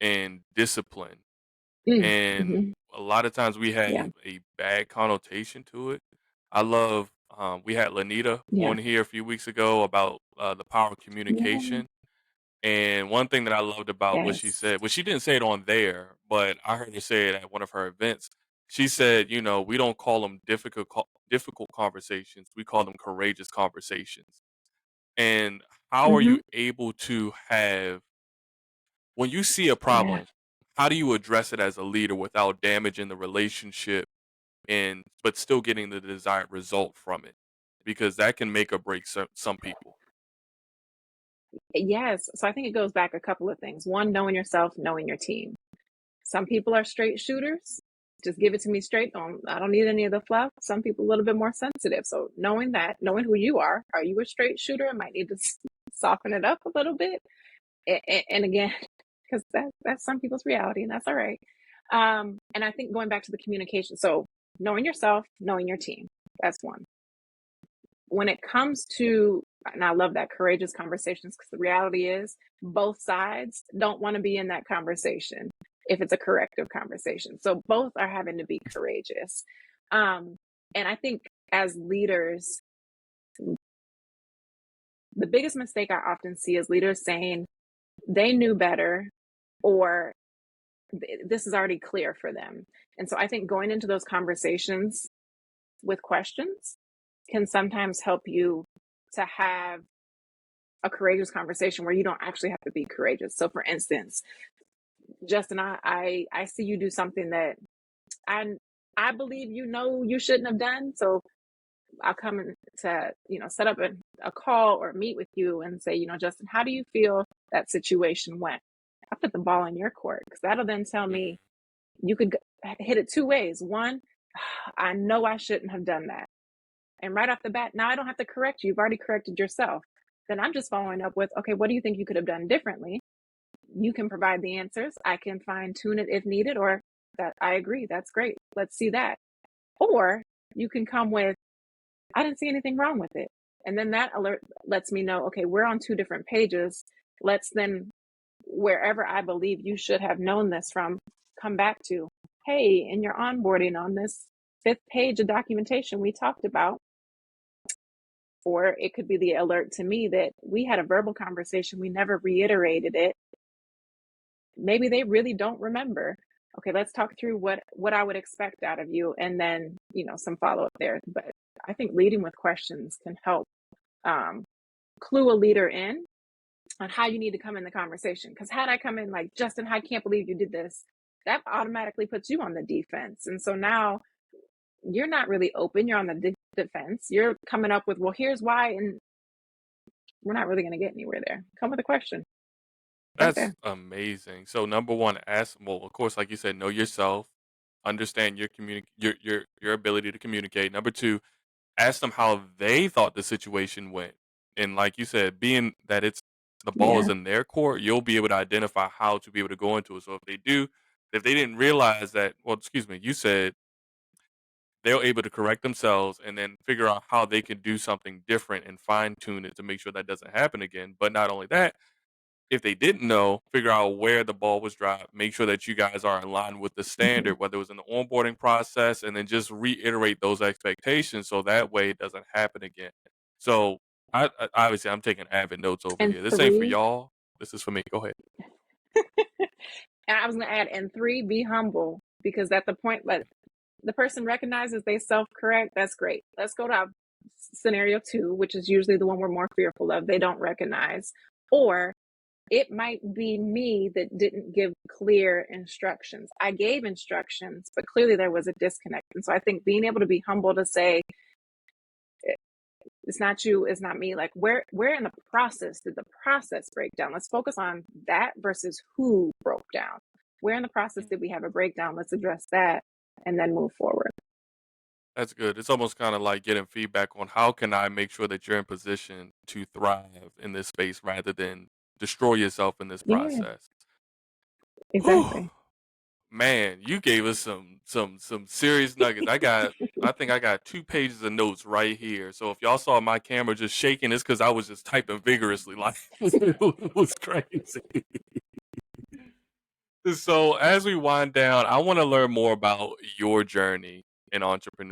and discipline. and Mm-hmm. a lot of times we have Yeah. a bad connotation to it. I love we had Lanita Yeah. on here a few weeks ago about the power of Yeah. communication. And one thing that I loved about what she Yes. said, well, she didn't say it on there, but I heard her say it at one of her events. She said, you know, we don't call them difficult conversations. We call them courageous conversations. And how are Mm-hmm. you able to have, when you see a Yeah. problem, how do you address it as a leader without damaging the relationship and but still getting the desired result from it? Because that can make or break some people. Yes. So I think it goes back a couple of things. One, knowing yourself, knowing your team. Some people are straight shooters. Just give it to me straight. I don't need any of the fluff. Some people a little bit more sensitive. So knowing that, knowing who you are you a straight shooter? I might need to soften it up a little bit. And again, because that's some people's reality, and that's all right. And I think going back to the communication. So knowing yourself, knowing your team. That's one. When it comes to, and I love that, courageous conversations, because the reality is both sides don't want to be in that conversation if it's a corrective conversation. So both are having to be courageous. And I think as leaders, the biggest mistake I often see is leaders saying they knew better, or this is already clear for them. And so I think going into those conversations with questions can sometimes help you to have a courageous conversation where you don't actually have to be courageous. So for instance, Justin, I see you do something that I I believe you shouldn't have done. So I'll come in to, set up a call or meet with you and say, Justin, how do you feel that situation went? I put the ball in your court, because that'll then tell me Mhm. you could hit it two ways. One, I know I shouldn't have done that. And right off the bat, now I don't have to correct you. You've already corrected yourself. Then I'm just following up with, okay, what do you think you could have done differently? You can provide the answers. I can fine tune it if needed, or that I agree. That's great. Let's see that. Or you can come with, I didn't see anything wrong with it. And then that alert lets me know, okay, we're on two different pages. Let's then, wherever I believe you should have known this from, come back to, hey, in your onboarding on this fifth page of documentation we talked about. Or it could be the alert to me that we had a verbal conversation, we never reiterated it. Maybe they really don't remember. Okay, let's talk through what I would expect out of you, and then some follow up there. But I think leading with questions can help um, clue a leader in on how you need to come in the conversation. Because had I come in like, Justin, I can't believe you did this, that automatically puts you on the defense, and so now you're not really open. You're on the defense. You're coming up with, well, here's why, and we're not really going to get anywhere there. Come with a question. Start That's there. amazing. So number one, ask, well, of course, like you said, know yourself, understand your ability to communicate. Number two, ask them how they thought the situation went. And like you said, being that it's the ball is Yeah. in their court, you'll be able to identify how to be able to go into it. So if they didn't realize that, well, excuse me, you said they're able to correct themselves and then figure out how they can do something different and fine tune it to make sure that doesn't happen again. But not only that, if they didn't know, figure out where the ball was dropped, make sure that you guys are in line with the Hmm. standard, whether it was in the onboarding process, and then just reiterate those expectations so that way it doesn't happen again. So obviously I'm taking avid notes over And here. This ain't for three, y'all. This is for me. Go ahead. and I was going to add, and three, be humble, because at the point that the person recognizes they self correct, that's great. Let's go to scenario two, which is usually the one we're more fearful of. They don't recognize, or it might be me that didn't give clear instructions. I gave instructions, but clearly there was a disconnect. And so I think being able to be humble to say, it's not you, it's not me. Like, where in the process did the process break down? Let's focus on that versus who broke down. Where in the process did we have a breakdown? Let's address that and then move forward. That's good. It's almost kind of like getting feedback on how can I make sure that you're in position to thrive in this space rather than destroy yourself in this Yeah, process. Whew. exactly. Man, you gave us some serious nuggets. I think I got 2 pages of notes right here. So if y'all saw my camera just shaking, it's because I was just typing vigorously, like it was crazy. So as we wind down, I want to learn more about your journey in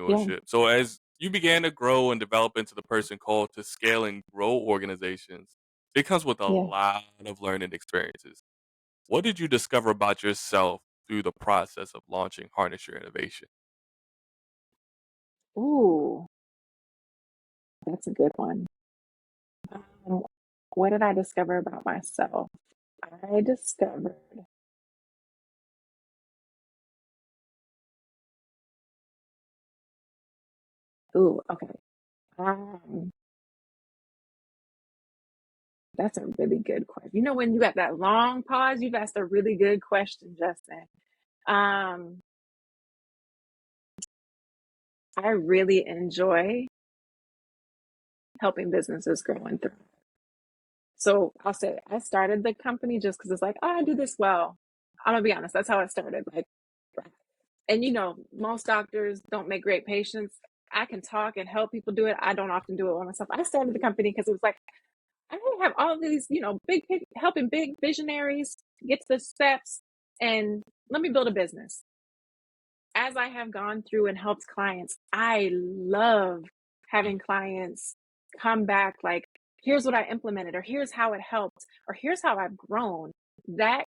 Yeah, entrepreneurship. So as you began to grow and develop into the person called to scale and grow organizations, it comes with a yeah. lot of learning experiences. What did you discover about yourself through the process of launching Harness Your Innovation? Ooh, that's a good one. Um, what did I discover about myself? I discovered, ooh, okay. Um, that's a really good question. You know, when you got that long pause, you've asked a really good question, Justin. Um, I really enjoy helping businesses grow and thrive. So I'll say I started the company just because it's like, oh, I do this well. I'm gonna be honest, that's how it started. Like, and you know, most doctors don't make great patients. I can talk and help people do it. I don't often do it by myself. I started the company because it was like I have all of these, you know, helping big visionaries get to the steps, and let me build a business. As I have gone through and helped clients, I love Mm. having clients come back like, here's what I implemented, or here's how it helped, or here's how I've grown. That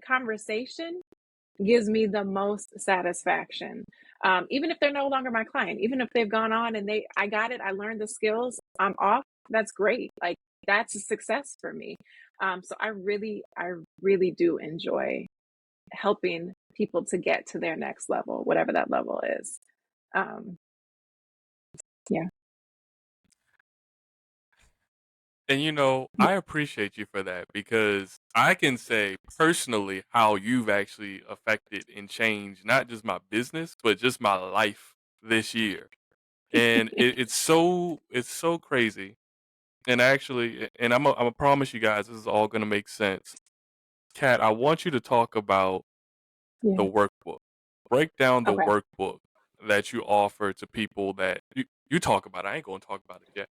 conversation gives me the most satisfaction. Even if they're no longer my client, even if they've gone on and I got it, I learned the skills, I'm off. That's great. Like that's a success for me. So I really do enjoy helping people to get to their next level, whatever that level is. Um, yeah, And yeah, I appreciate you for that because I can say personally how you've actually affected and changed not just my business, but just my life this year. And it's so crazy. And actually, and I'm gonna promise you guys this is all gonna make sense. Kat, I want you to talk about the yeah. workbook. Break down the Okay. workbook that you offer to people that you talk about. I ain't gonna talk about it yet.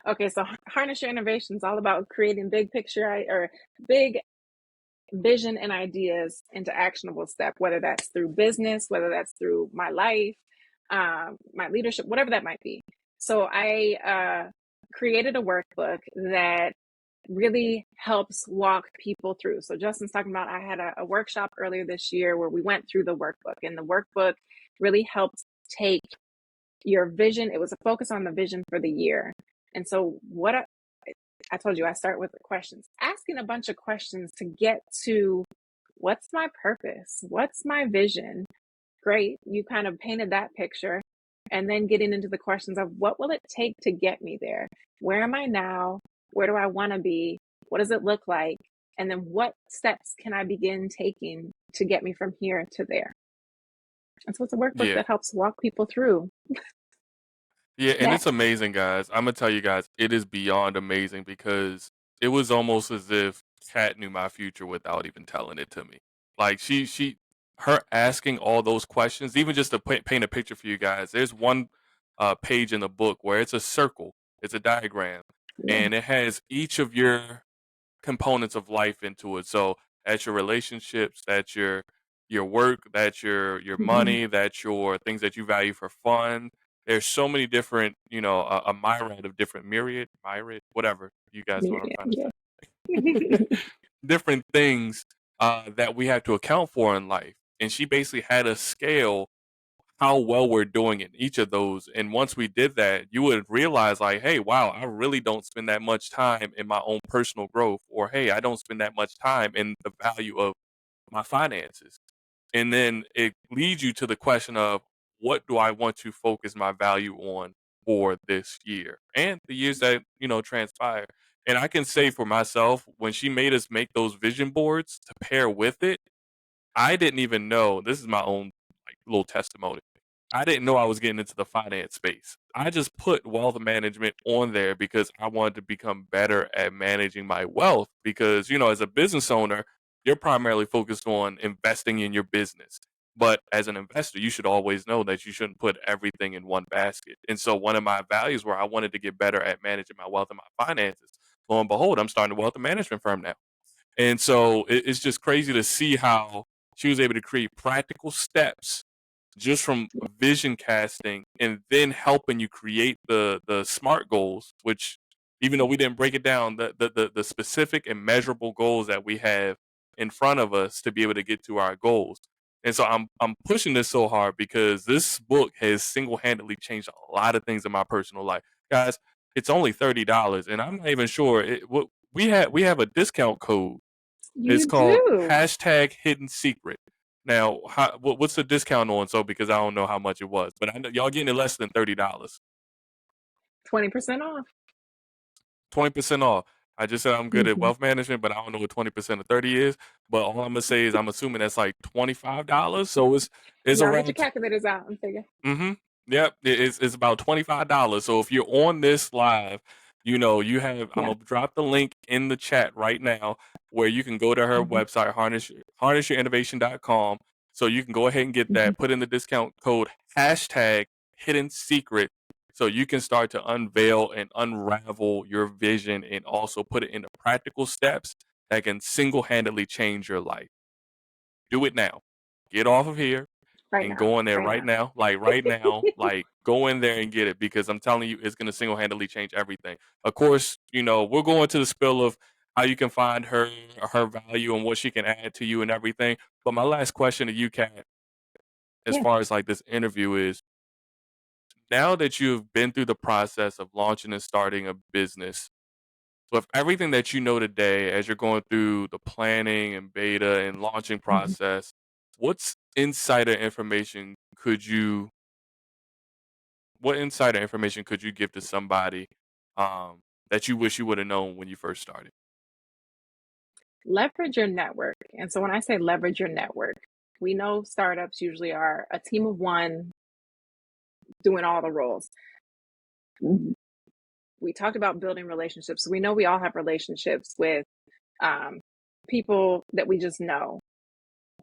Okay, so harness your innovation is all about creating big picture or big vision and ideas into actionable step, whether that's through business, whether that's through my life, my leadership, whatever that might be. So I created a workbook that really helps walk people through. So Justin's talking about I had a workshop earlier this year where we went through the workbook, and the workbook really helped take your vision. It was a focus on the vision for the year. And so I told you I start with the questions, asking a bunch of questions to get to what's my purpose? What's my vision? Great. You kind of painted that picture. And then getting into the questions of what will it take to get me there? Where am I now? Where do I want to be? What does it look like? And then what steps can I begin taking to get me from here to there? And so it's a workbook Yeah. that helps walk people through Yeah, and that. it's amazing, guys. I'm gonna tell you guys, it is beyond amazing because it was almost as if Kat knew my future without even telling it to me. Like her asking all those questions, even just to paint a picture for you guys. There's one page in the book where it's a circle, it's a diagram, Yeah. and it has each of your components of life into it. So that's your relationships, that's your work, that's your Mm-hmm. money, that's your things that you value for fun. There's so many different, a myriad of different myriad, whatever. You guys know what I'm Myriad. trying to Yeah. say. Different things that we have to account for in life. And she basically had a scale how well we're doing in each of those. And once we did that, you would realize like, hey, wow, I really don't spend that much time in my own personal growth, or hey, I don't spend that much time in the value of my finances. And then it leads you to the question of what do I want to focus my value on for this year and the years that, transpire. And I can say for myself, when she made us make those vision boards to pair with it, I didn't even know this is my own like little testimony. I didn't know I was getting into the finance space. I just put wealth management on there because I wanted to become better at managing my wealth because, as a business owner, you're primarily focused on investing in your business. But as an investor, you should always know that you shouldn't put everything in one basket. And so one of my values where I wanted to get better at managing my wealth and my finances, lo and behold, I'm starting a wealth management firm now. And so it's just crazy to see how she was able to create practical steps just from vision casting and then helping you create the SMART goals, which even though we didn't break it down, the specific and measurable goals that we have in front of us to be able to get to our goals. And so I'm pushing this so hard because this book has single-handedly changed a lot of things in my personal life. Guys, it's only $30 and I'm not even sure what we have a discount code. It's You called do. #hidden secret. Now, what's the discount on? So because I don't know how much it was, but I know y'all getting it less than $30. 20% off. 20% off. I just said I'm good at Mhm. wealth management, but I don't know what 20% of 30 is. But all I'm gonna say is I'm assuming that's like $25. So it's Y'all get your around. calculators out and figure. Mhm. Yep, it's about $25. So if you're on this live, you have I'm Yeah. gonna drop the link in the chat right now where you can go to her Mhm. website, harnessyourinnovation.com. So you can go ahead and get Mhm. that, put in the discount code #hidden secret so you can start to unveil and unravel your vision and also put it into practical steps that can single-handedly change your life. Do it now. Get off of here Right and now. go in there Right right now. now, like go in there and get it because I'm telling you, it's gonna single handedly change everything. Of course, we'll go into the spill of how you can find her value and what she can add to you and everything. But my last question to you, Kat, as Yeah. far as like this interview is, now that you've been through the process of launching and starting a business, with everything that you know today, as you're going through the planning and beta and launching Mhm. process, what's insider information could you what insider information could you give to somebody that you wish you would have known when you first started? Leverage your network. And so when I say leverage your network, we know startups usually are a team of one doing all the roles. We talked about building relationships. So we know we all have relationships with um, people that we just know.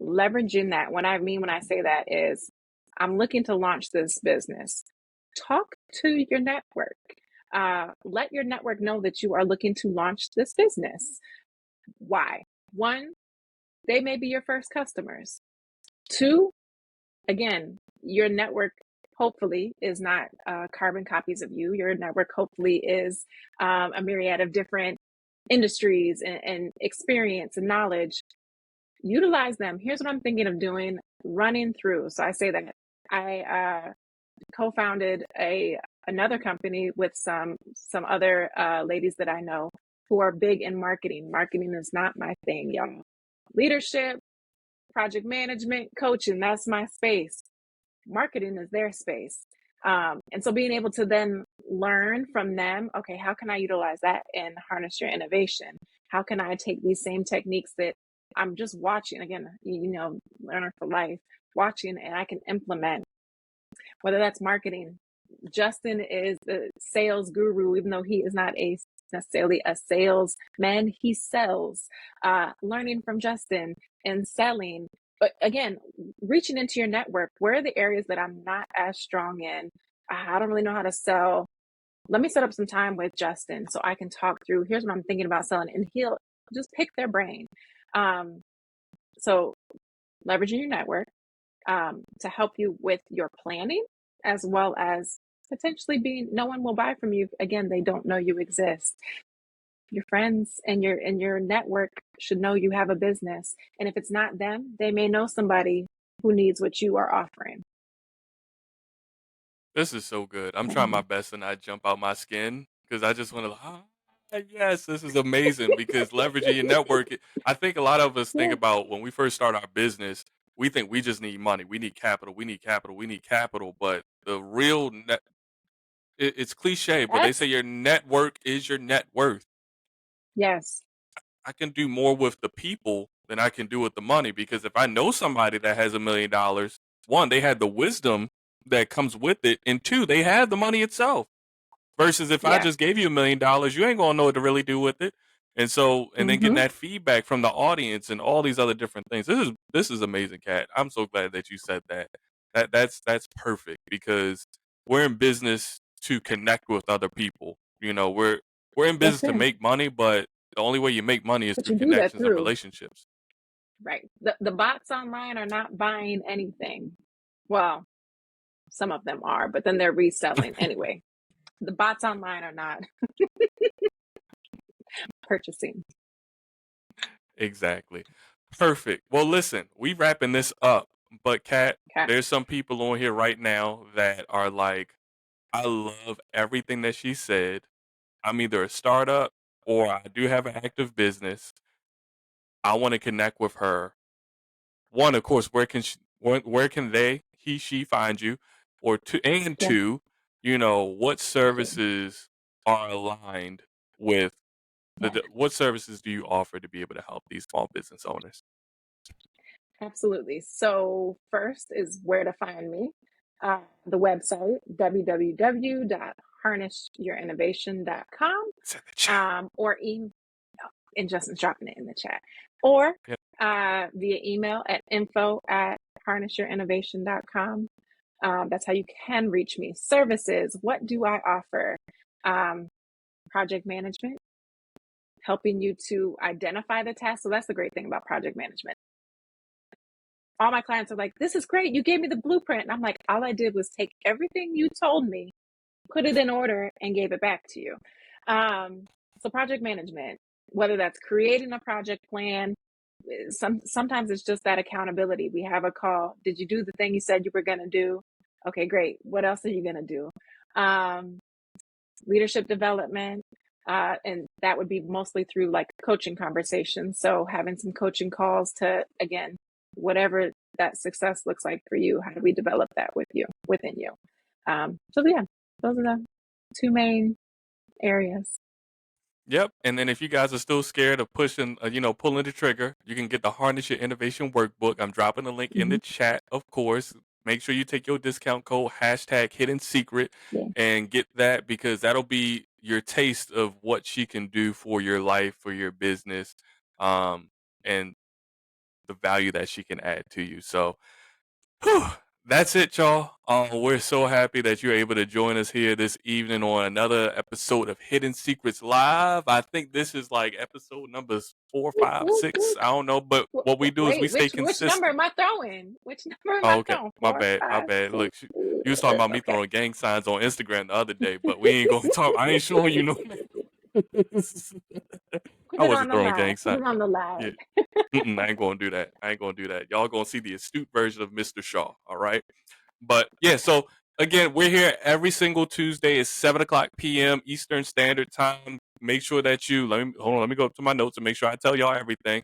Leveraging that. When I say that is, I'm looking to launch this business. Talk to your network. Let your network know that you are looking to launch this business. Why? One, they may be your first customers. Two, again, your network hopefully is not carbon copies of you. Your network hopefully is a myriad of different industries and experience and knowledge. Utilize them. Here's what I'm thinking of doing, running through. So I say that I co-founded another company with some other ladies that I know who are big in marketing. Marketing is not my thing, y'all. Leadership, project management, coaching, that's my space. Marketing is their space. And so being able to then learn from them, okay, how can I utilize that and harness your innovation? How can I take these same techniques that I'm just watching, again, learner for life, watching, and I can implement, whether that's marketing. Justin is the sales guru, even though he is not necessarily a salesman, he sells. Learning from Justin and selling. But again, reaching into your network. Where are the areas that I'm not as strong in? I don't really know how to sell. Let me set up some time with Justin so I can talk through. Here's what I'm thinking about selling, and he'll just pick their brain. So leveraging your network to help you with your planning, as well as potentially being, no one will buy from you. Again, they don't know you exist. Your friends and your network should know you have a business. And if it's not them, they may know somebody who needs what you are offering. This is so good. I'm trying my best to not jump out my skin because I just want to, yes, this is amazing because leveraging your network. I think a lot of us think Yeah. about when we first start our business, we think we just need money. We need capital. We need capital. We need capital. But the real it's cliche, but they say Yes. your network is your net worth. Yes. I can do more with the people than I can do with the money because if I know somebody that has $1 million, one, they had the wisdom that comes with it, and two, they have the money itself. Versus if I Yeah. just gave you $1 million, you ain't gonna know what to really do with it. And so, and then getting Mm-hmm. that feedback from the audience and all these other different things. This is amazing, Kat. I'm so glad that you said that. That's perfect because we're in business to connect with other people. We're in Yes, business to sir. make money, but The only way you make money is But through you do that connections and through, relationships. right. The bots online are not buying anything. Well, some of them are, but then they're reselling anyway. The bots online are not purchasing. Exactly. Perfect. Well, listen, we wrapping this up, but Kat, Okay. there's some people on here right now that are like, I love everything that she said. I'm either a startup or I do have an active business. I want to connect with her. One, of course, where can she find you? Or two, and Yeah. two, what services are aligned with Yeah. what services do you offer to be able to help these small business owners? Absolutely. So first is where to find me. The website, www.harnessyourinnovation.com, It's in the chat. or email, and Justin's dropping it in the chat, or Yep. via email at info@harnessyourinnovation.com. That's how you can reach me. Services, what do I offer? Project management, helping you to identify the task. So that's the great thing about project management. All my clients are like, this is great. You gave me the blueprint. And I'm like, all I did was take everything you told me, put it in order, and gave it back to you. So project management, whether that's creating a project plan, sometimes it's just that accountability. We have a call. Did you do the thing you said you were going to do? Okay, great. What else are you going to do? Leadership development. And that would be mostly through like coaching conversations. So having some coaching calls to, again, whatever that success looks like for you, how do we develop that within you? So yeah, those are the two main areas. Yep. And then if you guys are still scared of pushing, pulling the trigger, you can get the Harness Your Innovation Workbook. I'm dropping the link in Mm-hmm. the chat, of course. Make sure you take your discount code #hidden secret Yeah. and get that, because that'll be your taste of what she can do for your life, for your business, and the value that she can add to you. So, whew, that's it, y'all. We're so happy that you're able to join us here this evening on another episode of Hidden Secrets Live. I think this is like episode numbers 4, Whoop, 5, whoop, 6. whoop. I don't know, but what we do is we Wait, stay which number consistent. am I throwing? Which number am Oh, I okay. throwing? My 4, bad. My 5, bad. 6. Look, you was talking about me Okay. throwing gang signs on Instagram the other day, but we ain't gonna talk. I ain't showing you no. Put I it wasn't on the throwing gang live. Put signs. it on the Yeah. live. I ain't gonna do that. I ain't gonna do that. Y'all gonna see the astute version of Mr. Shaw. All right. But yeah, so again, we're here every single Tuesday at 7:00 p.m. Eastern Standard Time. Make sure that you let me go up to my notes and make sure I tell y'all everything.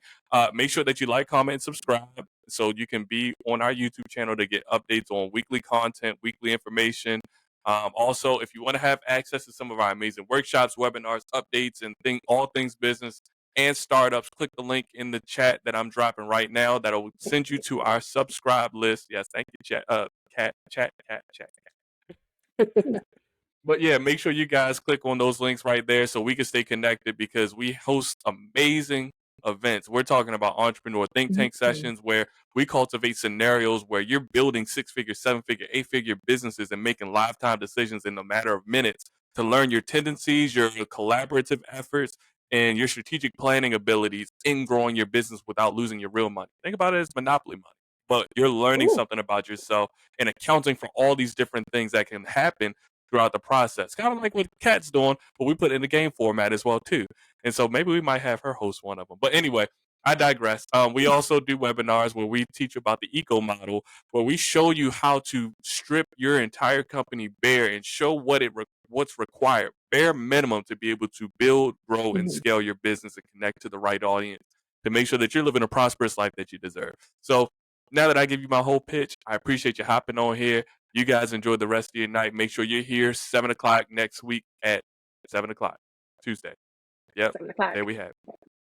Make sure that you like, comment, and subscribe so you can be on our YouTube channel to get updates on weekly content, weekly information. Also, if you want to have access to some of our amazing workshops, webinars, updates, and all things business and startups, click the link in the chat that I'm dropping right now. That'll send you to our subscribe list. Yes, thank you, chat. Chat. But yeah, make sure you guys click on those links right there so we can stay connected, because we host amazing events. We're talking about entrepreneur think tank Mm-hmm. sessions where we cultivate scenarios where you're building 6-figure, 7-figure, 8-figure businesses and making lifetime decisions in a matter of minutes to learn your tendencies, your collaborative efforts, and your strategic planning abilities in growing your business without losing your real money. Think about it as monopoly money, but you're learning Ooh. something about yourself and accounting for all these different things that can happen throughout the process. Kind of like what Kat's doing, but we put it in the game format as well too. And so maybe we might have her host one of them. But anyway, I digress. We also do webinars where we teach about the eco model, where we show you how to strip your entire company bare and show what's required, bare minimum, to be able to build, grow, and Mm-hmm. scale your business and connect to the right audience to make sure that you're living a prosperous life that you deserve. So now that I give you my whole pitch, I appreciate you hopping on here. You guys enjoy the rest of your night. Make sure you're here 7:00 next week at 7:00 Tuesday. Yep, 7 o'clock. there we have it.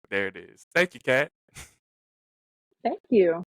There it is. Thank you, Kat. Thank you.